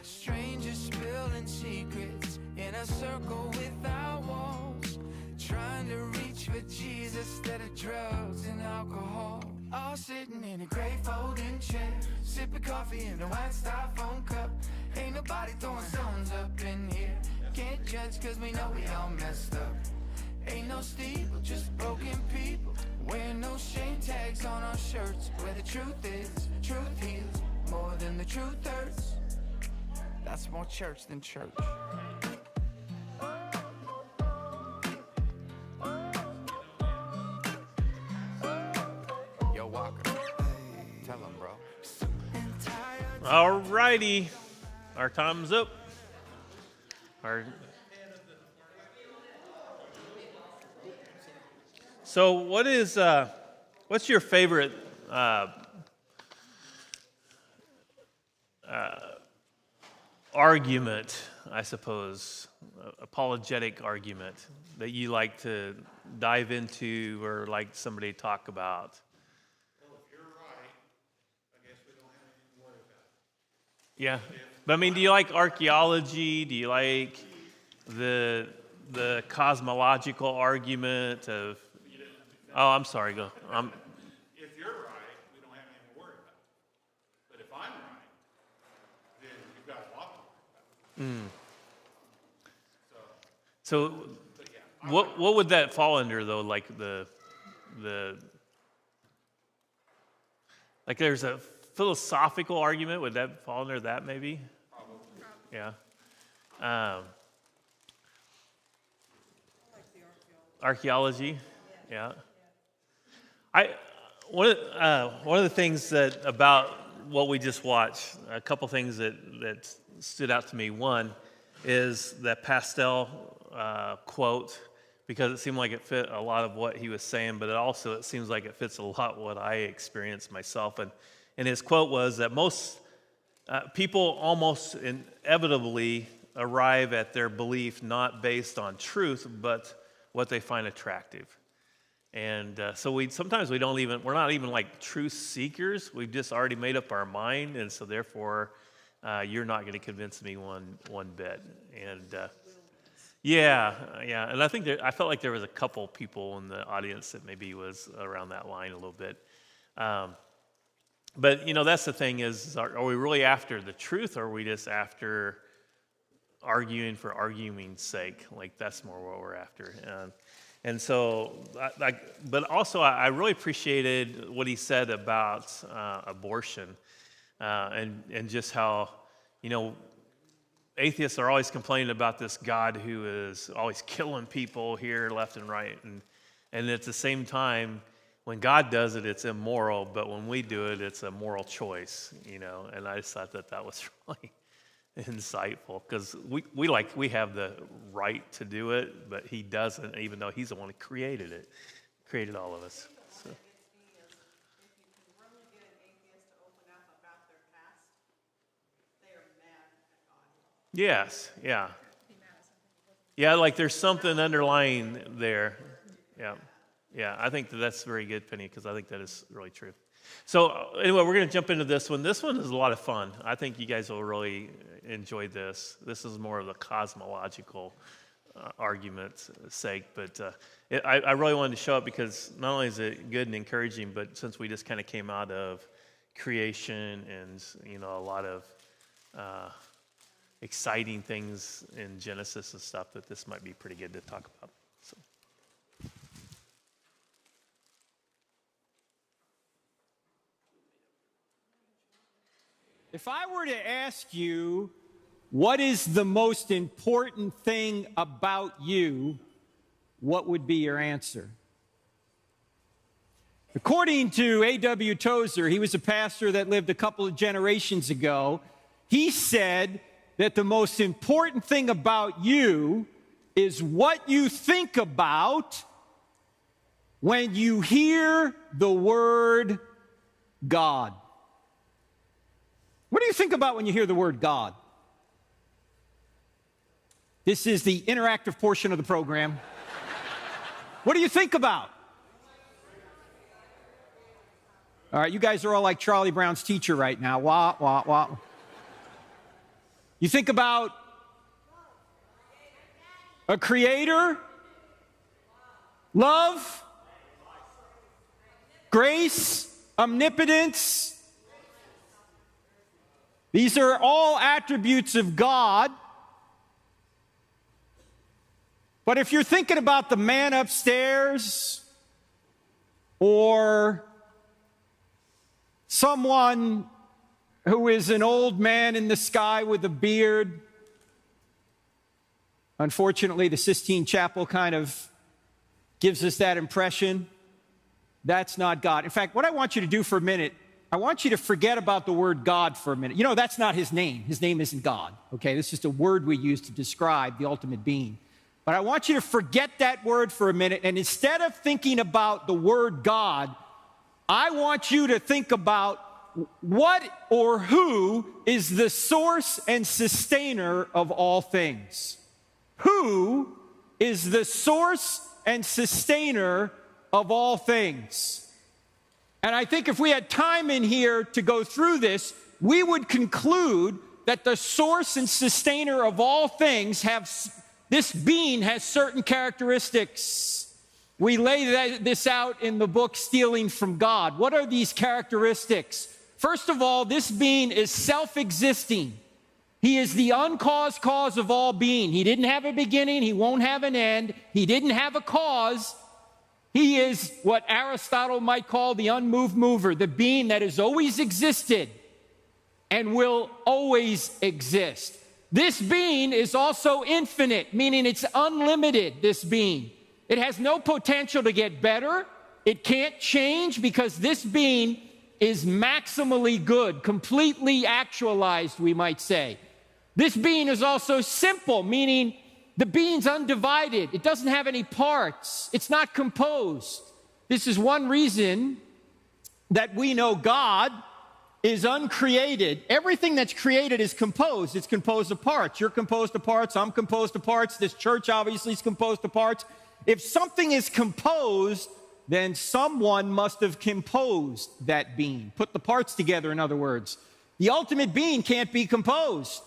Strangers spilling secrets in a circle without walls. Trying to reach for Jesus instead of drugs and alcohol. All sitting in a gray folding chair, sipping coffee in a white styrofoam cup. Ain't nobody throwing stones up in here. Can't judge cause we know we all messed up. Ain't no steeple, just broken people. Wearing no shame tags on our shirts. Where the truth is, truth heals more than the truth hurts. That's more church than church. Yo, Walker, tell him, bro. All righty, our time's up. So, what's your favorite argument, I suppose, apologetic argument that you like to dive into or like somebody to talk about? Well, if you're right, I guess we don't have anything to worry about. Yeah, but I mean, do you like archaeology? Do you like the cosmological argument of? Oh, I'm sorry. Go. If you're right, we don't have anything to worry about. But if I'm right, then you've got a lot to worry about. So, what would that fall under though? Like like there's a philosophical argument. Would that fall under that maybe? Probably. Yeah. Archaeology. Yeah. One of the things that about what we just watched, a couple things that stood out to me. One is that pastel quote, because it seemed like it fit a lot of what he was saying, but it seems like it fits a lot what I experienced myself. And his quote was that most people almost inevitably arrive at their belief not based on truth, but what they find attractive. And so we're not even like truth seekers. We've just already made up our mind, and so therefore, you're not going to convince me one bit. And and I felt like there was a couple people in the audience that maybe was around that line a little bit. But that's the thing is, are we really after the truth, or are we just after arguing for arguing's sake? Like that's more what we're after. And so, but also I really appreciated what he said about abortion, and just how, atheists are always complaining about this God who is always killing people here, left and right, and at the same time, when God does it, it's immoral, but when we do it, it's a moral choice, you know. And I just thought that was really insightful, because we have the right to do it, but he doesn't, even though he's the one who created it, created all of us. So. Yes, yeah. Yeah, like there's something underlying there. Yeah. Yeah, I think that's very good, Penny, because I think that is really true. So anyway, we're going to jump into this one. This one is a lot of fun. I think you guys will really enjoy this. This is more of the cosmological argument's sake, but I really wanted to show it because not only is it good and encouraging, but since we just kind of came out of creation and, you know, a lot of exciting things in Genesis and stuff, that this might be pretty good to talk about. So. If I were to ask you, what is the most important thing about you, what would be your answer? According to A.W. Tozer, he was a pastor that lived a couple of generations ago. He said that the most important thing about you is what you think about when you hear the word God. What do you think about when you hear the word God? This is the interactive portion of the program. What do you think about? All right, you guys are all like Charlie Brown's teacher right now. Wah, wah, wah. You think about a creator, love, grace, omnipotence. These are all attributes of God. But if you're thinking about the man upstairs or someone who is an old man in the sky with a beard, unfortunately, the Sistine Chapel kind of gives us that impression. That's not God. In fact, what I want you to do for a minute, I want you to forget about the word God for a minute. You know, that's not his name. His name isn't God, okay? This is just a word we use to describe the ultimate being. But I want you to forget that word for a minute, and instead of thinking about the word God, I want you to think about what or who is the source and sustainer of all things. Who is the source and sustainer of all things? And I think if we had time in here to go through this, we would conclude that the source and sustainer of all things this being has certain characteristics. We lay this out in the book, Stealing from God. What are these characteristics? First of all, this being is self-existing. He is the uncaused cause of all being. He didn't have a beginning. He won't have an end. He didn't have a cause. He is what Aristotle might call the unmoved mover, the being that has always existed and will always exist. This being is also infinite, meaning it's unlimited, this being. It has no potential to get better. It can't change because this being is maximally good, completely actualized, we might say. This being is also simple, meaning the being's undivided. It doesn't have any parts. It's not composed. This is one reason that we know God is uncreated. Everything that's created is composed. It's composed of parts. You're composed of parts. I'm composed of parts. This church obviously is composed of parts. If something is composed, then someone must have composed that being. Put the parts together, in other words. The ultimate being can't be composed.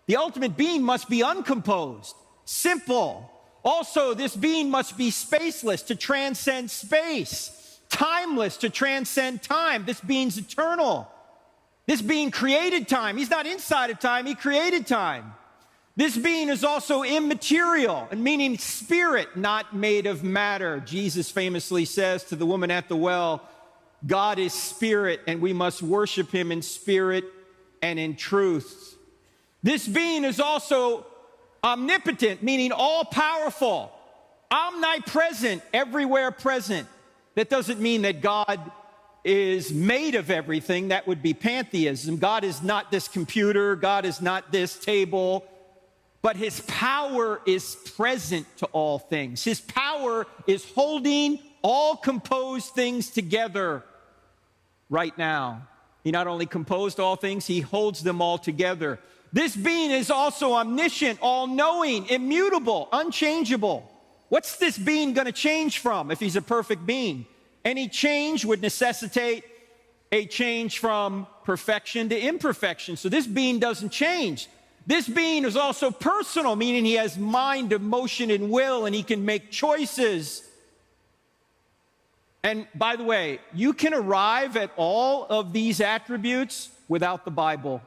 The ultimate being must be uncomposed. Simple. Also, this being must be spaceless, to transcend space. Timeless, to transcend time. This being's eternal. This being created time. He's not inside of time, he created time. This being is also immaterial, and meaning spirit, not made of matter. Jesus famously says to the woman at the well, God is spirit, and we must worship him in spirit and in truth. This being is also omnipotent, meaning all-powerful, omnipresent, everywhere present. That doesn't mean that God is made of everything. That would be pantheism. God is not this computer. God is not this table. But his power is present to all things. His power is holding all composed things together right now. He not only composed all things, he holds them all together. This being is also omniscient, all-knowing, immutable, unchangeable. What's this being going to change from if he's a perfect being? Any change would necessitate a change from perfection to imperfection. So this being doesn't change. This being is also personal, meaning he has mind, emotion, and will, and he can make choices. And by the way, you can arrive at all of these attributes without the Bible.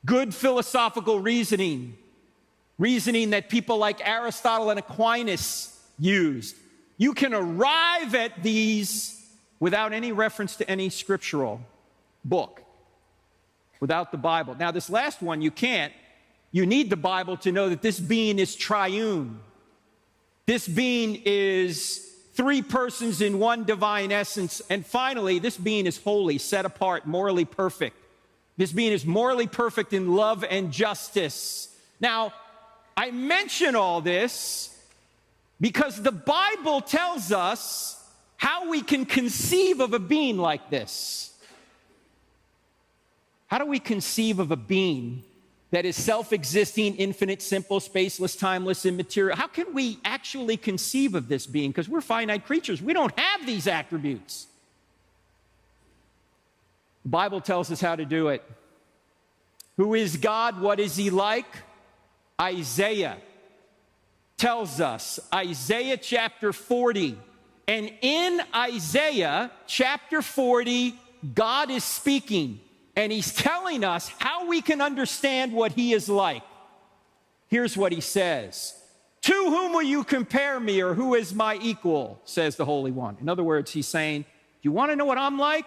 Good philosophical reasoning that people like Aristotle and Aquinas used. You can arrive at these without any reference to any scriptural book, without the Bible. Now, this last one, you can't. You need the Bible to know that this being is triune. This being is three persons in one divine essence. And finally, this being is holy, set apart, morally perfect. This being is morally perfect in love and justice. Now, I mention all this because the Bible tells us how we can conceive of a being like this. How do we conceive of a being that is self-existing, infinite, simple, spaceless, timeless, immaterial? How can we actually conceive of this being? Because we're finite creatures. We don't have these attributes. The Bible tells us how to do it. Who is God? What is he like? Isaiah tells us, Isaiah chapter 40. And in Isaiah chapter 40, God is speaking. And he's telling us how we can understand what he is like. Here's what he says. To whom will you compare me, or who is my equal, says the Holy One. In other words, he's saying, do you want to know what I'm like?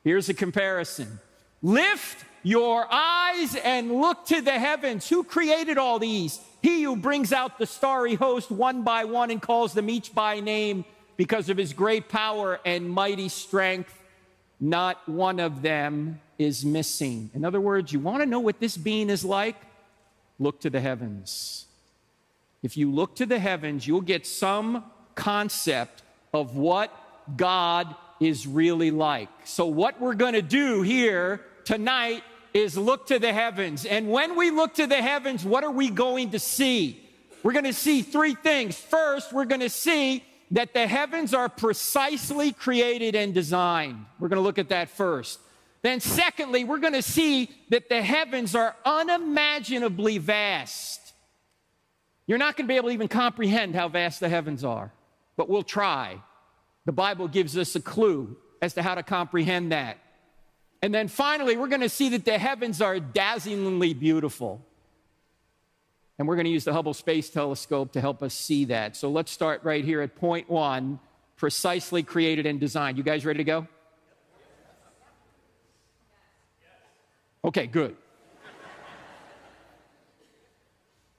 Here's a comparison. Lift your eyes and look to the heavens. Who created all these? He who brings out the starry host one by one and calls them each by name because of his great power and mighty strength. Not one of them is missing. In other words, you want to know what this being is like? Look to the heavens. If you look to the heavens, you'll get some concept of what God is really like. So what we're going to do here tonight is look to the heavens. And when we look to the heavens, what are we going to see? We're going to see three things. First, we're going to see that the heavens are precisely created and designed. We're going to look at that first. Then secondly, we're going to see that the heavens are unimaginably vast. You're not going to be able to even comprehend how vast the heavens are, but we'll try. The Bible gives us a clue as to how to comprehend that. And then finally, we're going to see that the heavens are dazzlingly beautiful. And we're going to use the Hubble Space Telescope to help us see that. So let's start right here at point one, precisely created and designed. You guys ready to go? Okay, good.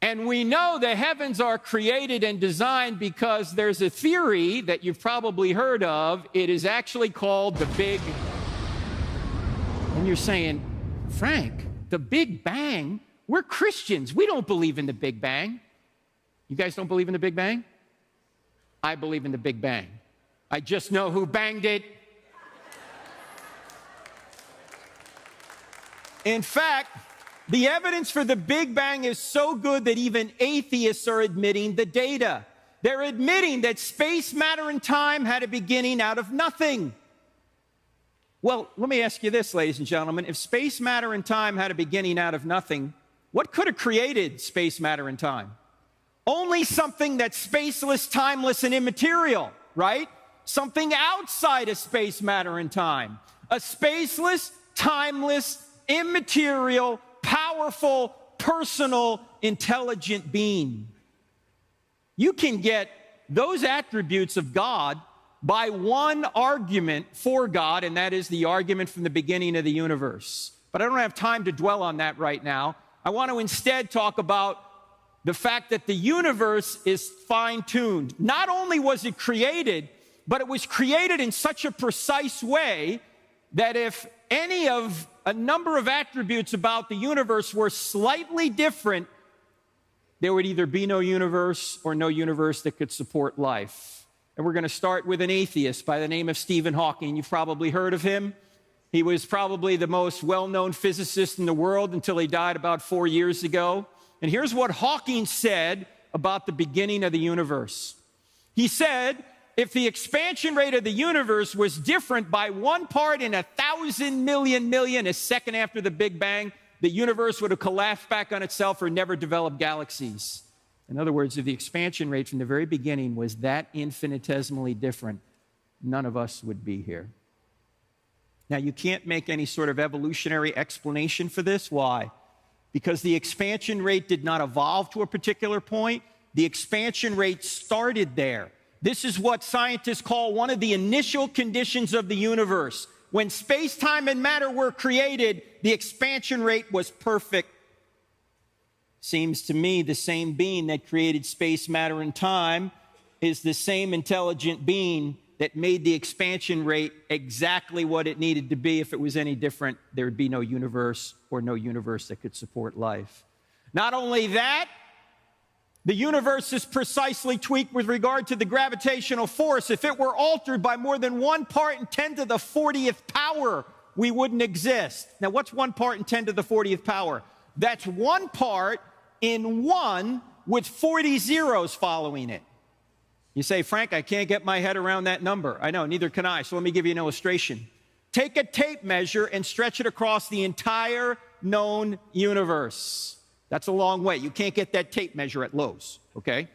And we know the heavens are created and designed because there's a theory that you've probably heard of. It is actually called the Big... And you're saying, Frank, the Big Bang? We're Christians. We don't believe in the Big Bang. You guys don't believe in the Big Bang? I believe in the Big Bang. I just know who banged it. In fact, the evidence for the Big Bang is so good that even atheists are admitting the data. They're admitting that space, matter, and time had a beginning out of nothing. Well, let me ask you this, ladies and gentlemen. If space, matter, and time had a beginning out of nothing, what could have created space, matter, and time? Only something that's spaceless, timeless, and immaterial, right? Something outside of space, matter, and time. A spaceless, timeless, immaterial, powerful, personal, intelligent being. You can get those attributes of God by one argument for God, and that is the argument from the beginning of the universe. But I don't have time to dwell on that right now. I want to instead talk about the fact that the universe is fine-tuned. Not only was it created, but it was created in such a precise way that if any of a number of attributes about the universe were slightly different, there would either be no universe or no universe that could support life. And we're going to start with an atheist by the name of Stephen Hawking. You've probably heard of him. He was probably the most well-known physicist in the world until he died about 4 years ago. And here's what Hawking said about the beginning of the universe. He said, if the expansion rate of the universe was different by 1 part in 1,000 million, a second after the Big Bang, the universe would have collapsed back on itself or never developed galaxies. In other words, if the expansion rate from the very beginning was that infinitesimally different, none of us would be here. Now, you can't make any sort of evolutionary explanation for this. Why? Because the expansion rate did not evolve to a particular point. The expansion rate started there. This is what scientists call one of the initial conditions of the universe. When space-time and matter were created, the expansion rate was perfect. Seems to me the same being that created space, matter, and time is the same intelligent being that made the expansion rate exactly what it needed to be. If it was any different, there would be no universe or no universe that could support life. Not only that, the universe is precisely tweaked with regard to the gravitational force. If it were altered by more than 1 part in 10 to the 40th power, we wouldn't exist. Now, what's 1 part in 10 to the 40th power? That's 1 part in 1 with 40 zeros following it. You say, Frank, I can't get my head around that number. I know, neither can I, so let me give you an illustration. Take a tape measure and stretch it across the entire known universe. That's a long way. You can't get that tape measure at Lowe's, okay?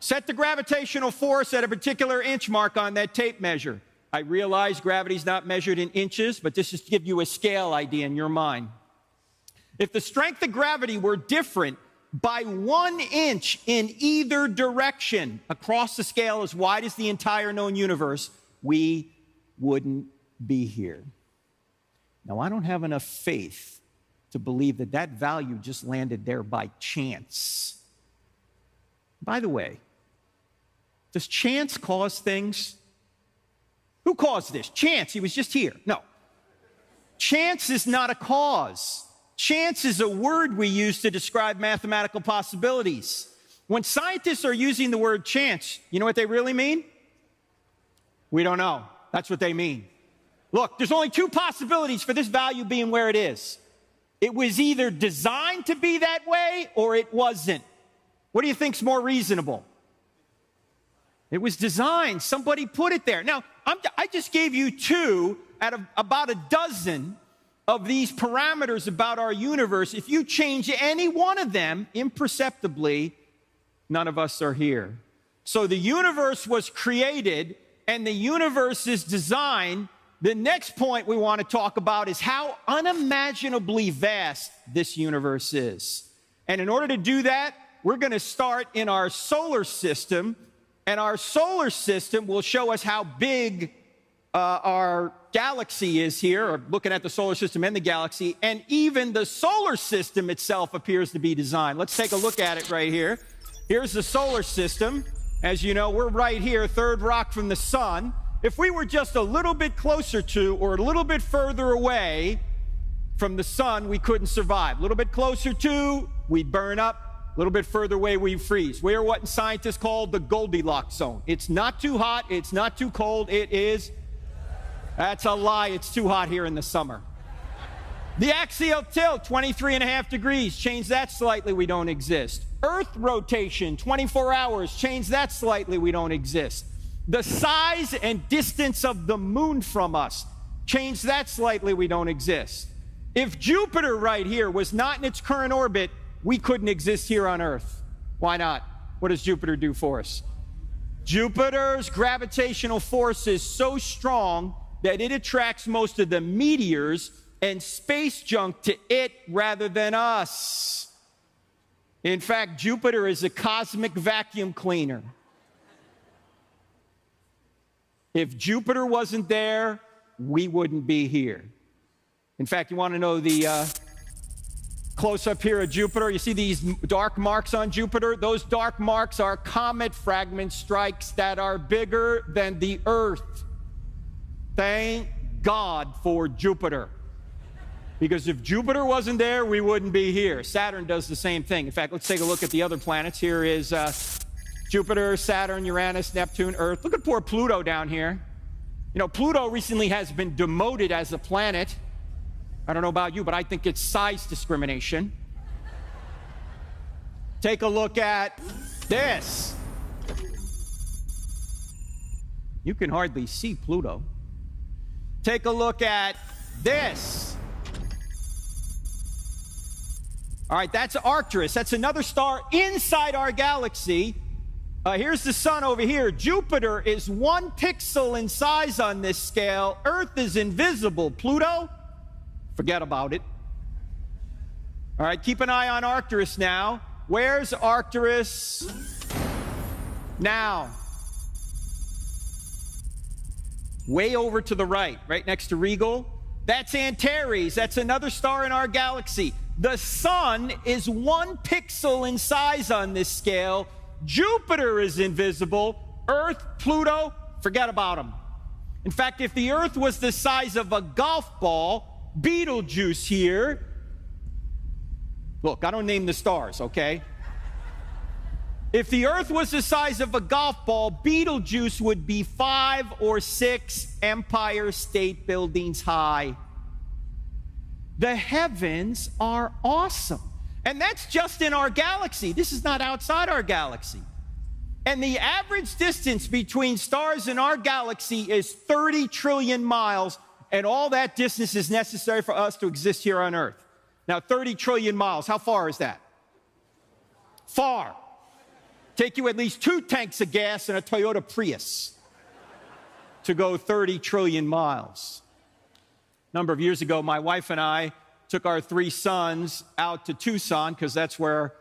Set the gravitational force at a particular inch mark on that tape measure. I realize gravity's not measured in inches, but this is to give you a scale idea in your mind. If the strength of gravity were different by 1 inch in either direction across the scale as wide as the entire known universe, we wouldn't be here. Now, I don't have enough faith to believe that that value just landed there by chance. By the way, does chance cause things? Who caused this? Chance, he was just here. No. Chance is not a cause. Chance is a word we use to describe mathematical possibilities. When scientists are using the word chance, you know what they really mean? We don't know. That's what they mean. Look, there's only 2 possibilities for this value being where it is. It was either designed to be that way or it wasn't. What do you think's more reasonable? It was designed. Somebody put it there. Now, I just gave you 2 out of about a dozen of these parameters about our universe. If you change any one of them imperceptibly, none of us are here. So the universe was created and the universe is designed. The next point we want to talk about is how unimaginably vast this universe is. And in order to do that, we're going to start in our solar system, and our solar system will show us how big our galaxy is here, or looking at the solar system and the galaxy, and even the solar system itself appears to be designed. Let's take a look at it right here. Here's the solar system. As you know, we're right here, third rock from the sun. If we were just a little bit closer to or a little bit further away from the sun, we couldn't survive. A little bit closer to, we'd burn up. A little bit further away, we'd freeze. We are what scientists call the Goldilocks zone. It's not too hot, it's not too cold, it is. That's a lie, it's too hot here in the summer. The axial tilt, 23.5 degrees. Change that slightly, we don't exist. Earth rotation, 24 hours. Change that slightly, we don't exist. The size and distance of the moon from us, change that slightly, we don't exist. If Jupiter right here was not in its current orbit, we couldn't exist here on Earth. Why not? What does Jupiter do for us? Jupiter's gravitational force is so strong that it attracts most of the meteors and space junk to it rather than us. In fact, Jupiter is a cosmic vacuum cleaner. If Jupiter wasn't there, we wouldn't be here. In fact, you want to know the Close up here of Jupiter. You see these dark marks on Jupiter? Those dark marks are comet fragment strikes that are bigger than the Earth. Thank God for Jupiter. Because if Jupiter wasn't there, we wouldn't be here. Saturn does the same thing. In fact, let's take a look at the other planets. Here is Jupiter, Saturn, Uranus, Neptune, Earth. Look at poor Pluto down here. You know, Pluto recently has been demoted as a planet. I don't know about you, but I think it's size discrimination. Take a look at this. You can hardly see Pluto. Take a look at this. All right, that's Arcturus. That's another star inside our galaxy. Here's the sun over here. Jupiter is 1 pixel in size on this scale. Earth is invisible. Pluto, forget about it. All right, keep an eye on Arcturus now. Where's Arcturus now? Way over to the right next to Regal. That's Antares. That's another star in our galaxy. The sun is 1 pixel in size on this scale. Jupiter is invisible. Earth, Pluto, forget about them. In fact, if the Earth was the size of a golf ball, Betelgeuse here, look, I don't name the stars, okay? If the Earth was the size of a golf ball, Betelgeuse would be 5 or 6 Empire State Buildings high. The heavens are awesome. And that's just in our galaxy. This is not outside our galaxy. And the average distance between stars in our galaxy is 30 trillion miles, and all that distance is necessary for us to exist here on Earth. Now, 30 trillion miles, how far is that? Far. Take you at least 2 tanks of gas and a Toyota Prius to go 30 trillion miles. A number of years ago, my wife and I took our 3 sons out to Tucson, because that's where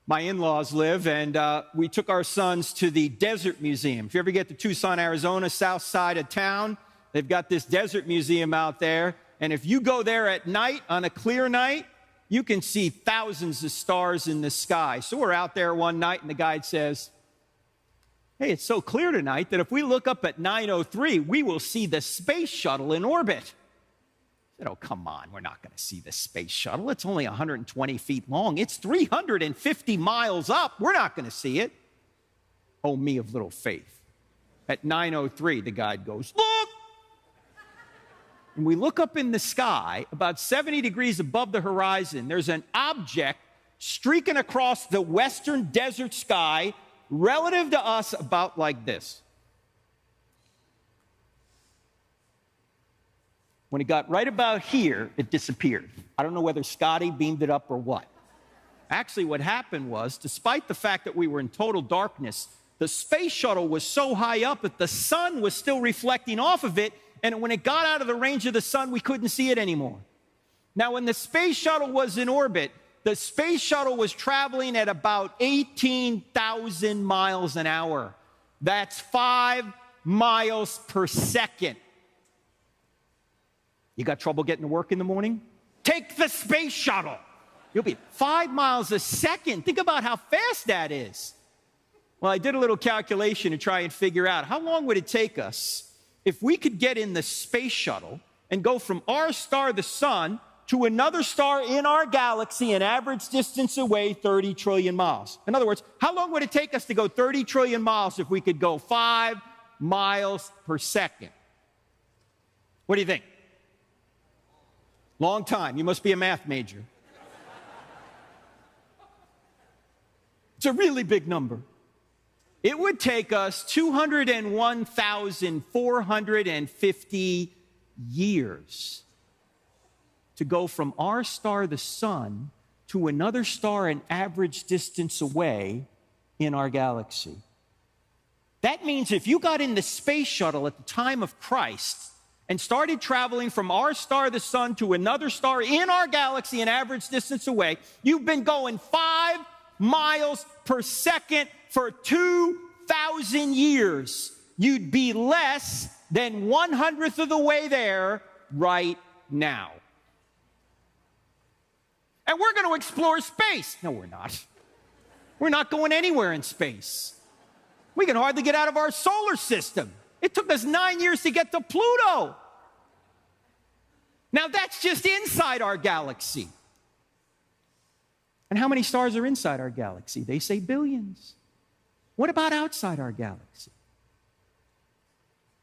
my in-laws live, and we took our sons to the Desert Museum. If you ever get to Tucson, Arizona, south side of town, they've got this Desert Museum out there, and if you go there at night, on a clear night, you can see thousands of stars in the sky. So we're out there one night, and the guide says, hey, it's so clear tonight that if we look up at 9:03, we will see the space shuttle in orbit. I said, oh, come on, we're not going to see the space shuttle. It's only 120 feet long. It's 350 miles up. We're not going to see it. Oh, me of little faith. At 9:03, the guide goes, look! And we look up in the sky, about 70 degrees above the horizon. There's an object streaking across the western desert sky, relative to us, about like this. When it got right about here, it disappeared. I don't know whether Scotty beamed it up or what. Actually, what happened was, despite the fact that we were in total darkness, the space shuttle was so high up that the sun was still reflecting off of it, and when it got out of the range of the sun, we couldn't see it anymore. Now, when the space shuttle was in orbit, the space shuttle was traveling at about 18,000 miles an hour. That's 5 miles per second. You got trouble getting to work in the morning? Take the space shuttle. You'll be 5 miles a second. Think about how fast that is. Well, I did a little calculation to try and figure out how long would it take us if we could get in the space shuttle and go from our star, the sun, to another star in our galaxy, an average distance away, 30 trillion miles. In other words, how long would it take us to go 30 trillion miles if we could go 5 miles per second? What do you think? Long time. You must be a math major. It's a really big number. It would take us 201,450 years to go from our star, the sun, to another star an average distance away in our galaxy. That means if you got in the space shuttle at the time of Christ and started traveling from our star, the sun, to another star in our galaxy an average distance away, you've been going 5 miles per second for 2,000 years. You'd be less than 1/100th of the way there right now. and we're going to explore space. No, we're not. We're not going anywhere in space. We can hardly get out of our solar system. It took us 9 years to get to Pluto. Now, that's just inside our galaxy. And how many stars are inside our galaxy? They say billions. What about outside our galaxy?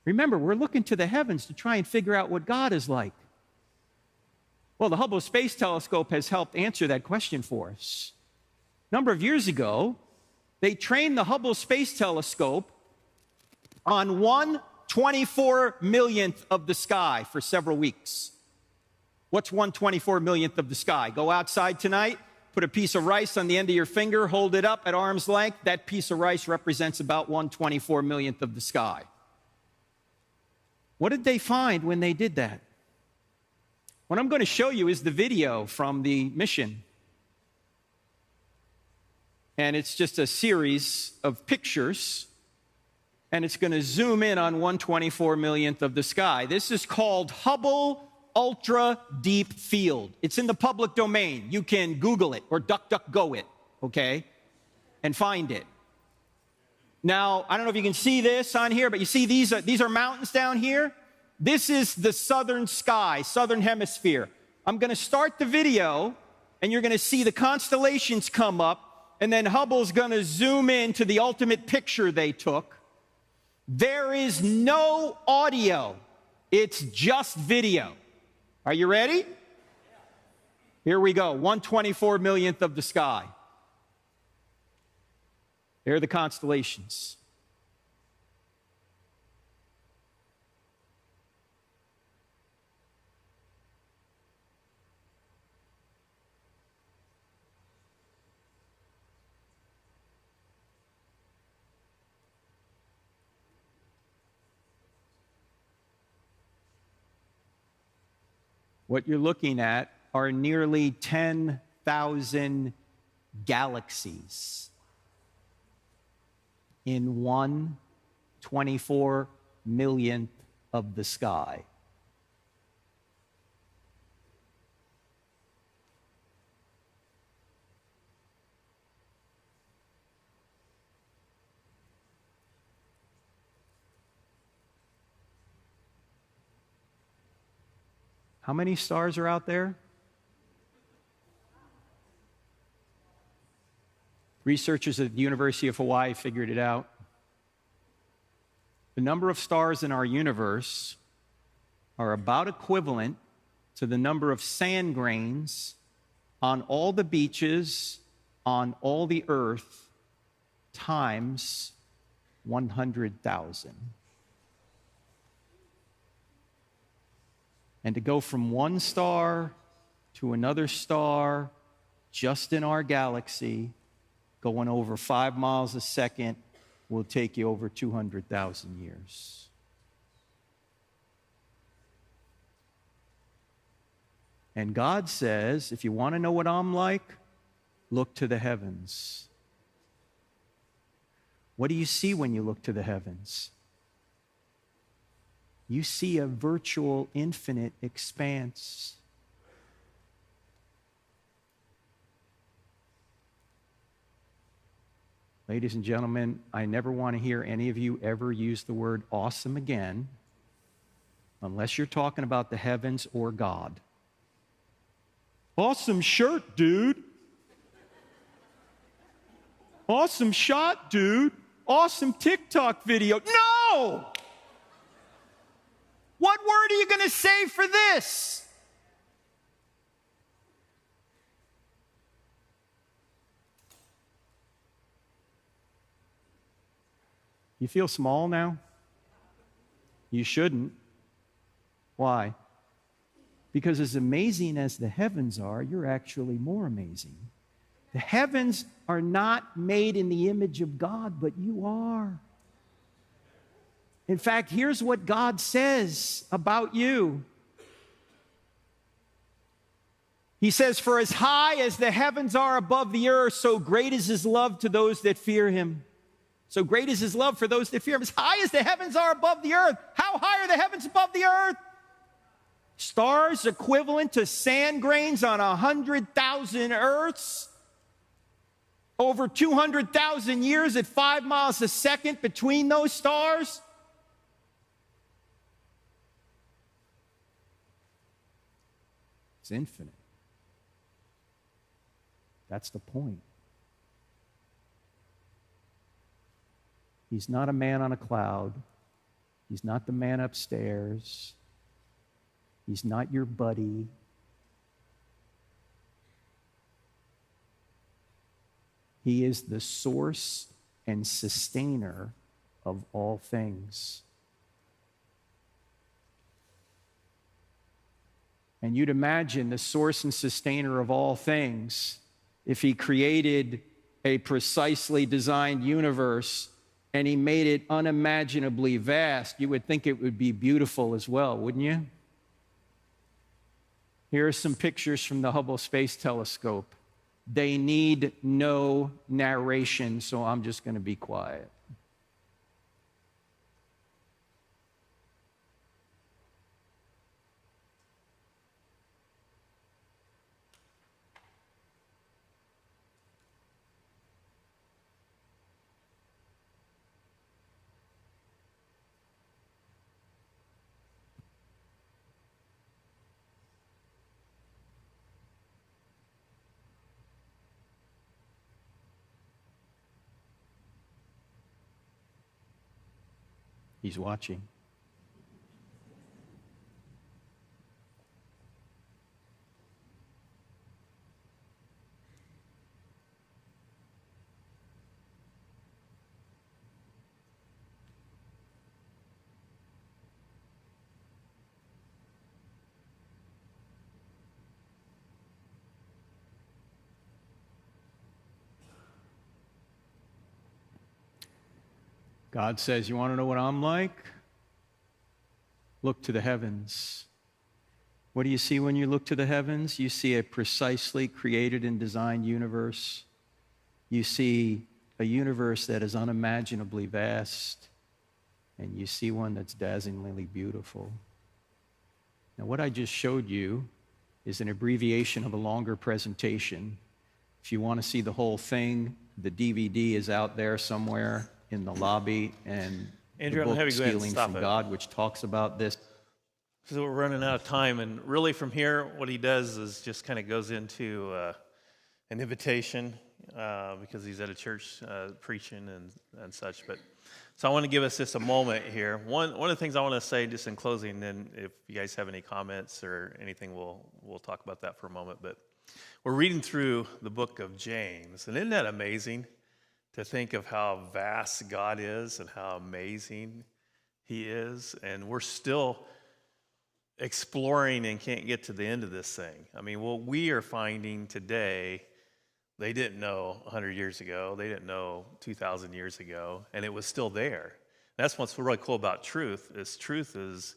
Remember, we're looking to the heavens to try and figure out what God is like. Well, the Hubble Space Telescope has helped answer that question for us. A number of years ago, they trained the Hubble Space Telescope on 1/24 of the sky for several weeks. What's 1/24 of the sky? Go outside tonight, put a piece of rice on the end of your finger, hold it up at arm's length. That piece of rice represents about 1/24 of the sky. What did they find when they did that? What I'm going to show you is the video from the mission. And it's just a series of pictures, and it's going to zoom in on 1/24 of the sky. This is called Hubble Ultra Deep Field. It's in the public domain. You can Google it or DuckDuckGo it, okay, and find it. Now, I don't know if you can see this on here, but you see these are mountains down here. This is the southern sky, southern hemisphere. I'm going to start the video, and you're going to see the constellations come up, and then Hubble's going to zoom in to the ultimate picture they took. There is no audio. It's just video. Are you ready? Here we go. 1/24 of the sky. There are the constellations. What you're looking at are nearly 10,000 galaxies in 1/24 of the sky. How many stars are out there? Researchers at the University of Hawaii figured it out. The number of stars in our universe are about equivalent to the number of sand grains on all the beaches on all the earth times 100,000. And to go from one star to another star just in our galaxy, going over 5 miles a second, will take you over 200,000 years. And God says, if you want to know what I'm like, look to the heavens. What do you see when you look to the heavens? You see a virtual infinite expanse. Ladies and gentlemen, I never want to hear any of you ever use the word awesome again, unless you're talking about the heavens or God. Awesome shirt, dude. Awesome shot, dude. Awesome TikTok video. No! What word are you going to say for this? You feel small now? You shouldn't. Why? Because as amazing as the heavens are, you're actually more amazing. The heavens are not made in the image of God, but you are. In fact, here's what God says about you. He says, "For as high as the heavens are above the earth, so great is his love to those that fear him." So great is his love for those that fear him. As high as the heavens are above the earth. How high are the heavens above the earth? Stars equivalent to sand grains on 100,000 Earths. Over 200,000 years at 5 miles a second between those stars. It's infinite. That's the point. He's not a man on a cloud. He's not the man upstairs. He's not your buddy. He is the source and sustainer of all things. And you'd imagine the source and sustainer of all things, if he created a precisely designed universe and he made it unimaginably vast, you would think it would be beautiful as well, wouldn't you? Here are some pictures from the Hubble Space Telescope. They need no narration, so I'm just going to be quiet. He's watching. God says, you want to know what I'm like? Look to the heavens. What do you see when you look to the heavens? You see a precisely created and designed universe. You see a universe that is unimaginably vast, and you see one that's dazzlingly beautiful. Now, what I just showed you is an abbreviation of a longer presentation. If you want to see the whole thing, the DVD is out there somewhere in the lobby, and Andrew, the I'm book gonna have you go ahead and Stealing stop from it. God, which talks about this. So we're running out of time, and really from here, what he does is just kind of goes into an invitation because he's at a church preaching and such. But so I want to give us just a moment here. One of the things I want to say just in closing, then if you guys have any comments or anything, we'll talk about that for a moment. But we're reading through the book of James, and isn't that amazing to think of how vast God is and how amazing He is, and we're still exploring and can't get to the end of this thing. I mean, what we are finding today, they didn't know 100 years ago, they didn't know 2,000 years ago, and it was still there. That's what's really cool about truth is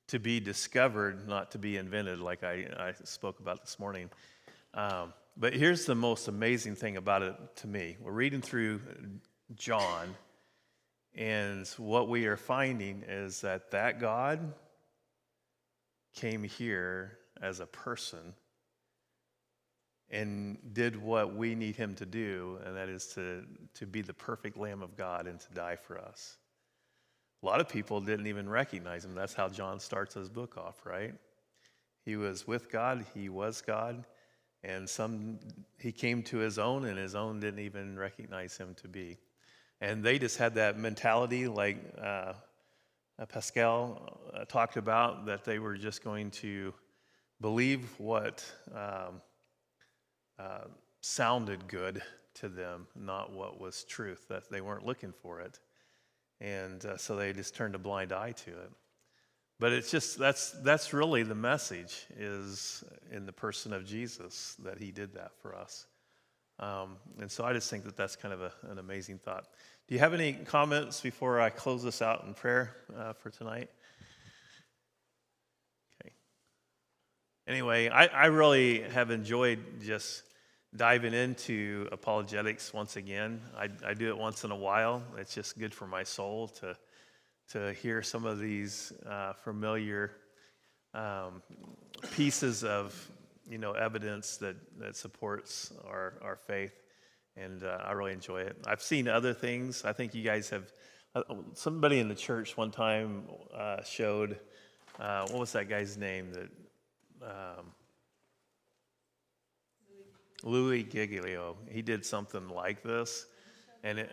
to be discovered, not to be invented, like I spoke about this morning. But here's the most amazing thing about it to me. We're reading through John, and what we are finding is that God came here as a person and did what we need him to do, and that is to be the perfect Lamb of God and to die for us. A lot of people didn't even recognize him. That's how John starts his book off, right? He was with God, he was God, and he came to his own, and his own didn't even recognize him to be. And they just had that mentality like Pascal talked about, that they were just going to believe what sounded good to them, not what was truth, that they weren't looking for it. And so they just turned a blind eye to it. But it's just, that's really the message, is in the person of Jesus, that he did that for us. And so I just think that that's kind of an amazing thought. Do you have any comments before I close this out in prayer for tonight? Okay. Anyway, I really have enjoyed just diving into apologetics once again. I do it once in a while. It's just good for my soul to hear some of these familiar pieces of evidence that supports our faith, and I really enjoy it. I've seen other things. I think you guys have. Somebody in the church one time showed what was that guy's name that Louis Giglio. He did something like this, and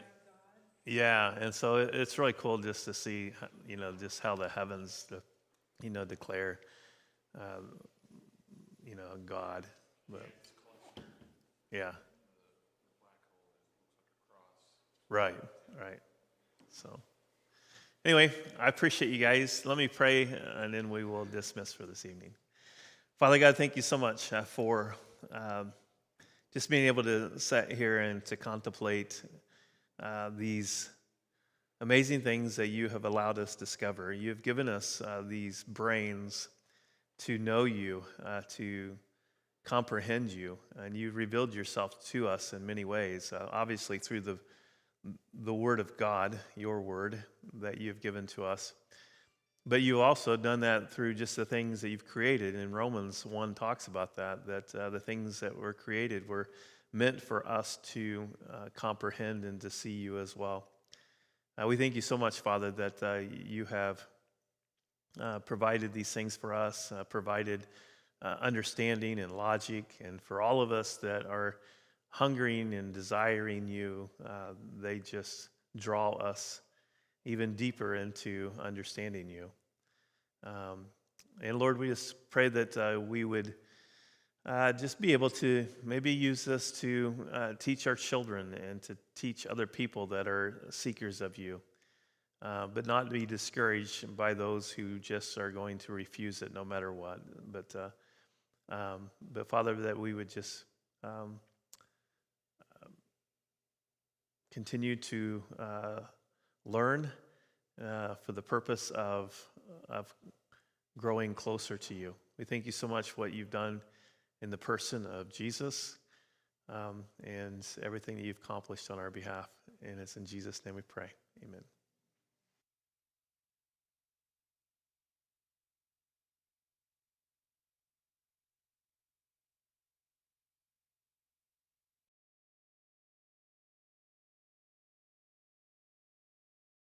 and so it's really cool just to see just how the heavens declare God. But yeah, right. So anyway, I appreciate you guys. Let me pray, and then we will dismiss for this evening. Father God, thank you so much for just being able to sit here and to contemplate these amazing things that you have allowed us to discover. You have given us these brains to know you, to comprehend you, and you've revealed yourself to us in many ways, obviously through the Word of God, your Word that you've given to us. But you've also done that through just the things that you've created. And Romans 1 talks about that the things that were created were meant for us to comprehend and to see you as well. We thank you so much, Father, that you have provided these things for us, provided understanding and logic, and for all of us that are hungering and desiring you, they just draw us even deeper into understanding you. And Lord, we just pray that we would just be able to maybe use this to teach our children and to teach other people that are seekers of you, but not be discouraged by those who just are going to refuse it no matter what. But Father, that we would just continue to learn for the purpose of growing closer to you. We thank you so much for what you've done in the person of Jesus and everything that you've accomplished on our behalf. And it's in Jesus' name we pray. Amen.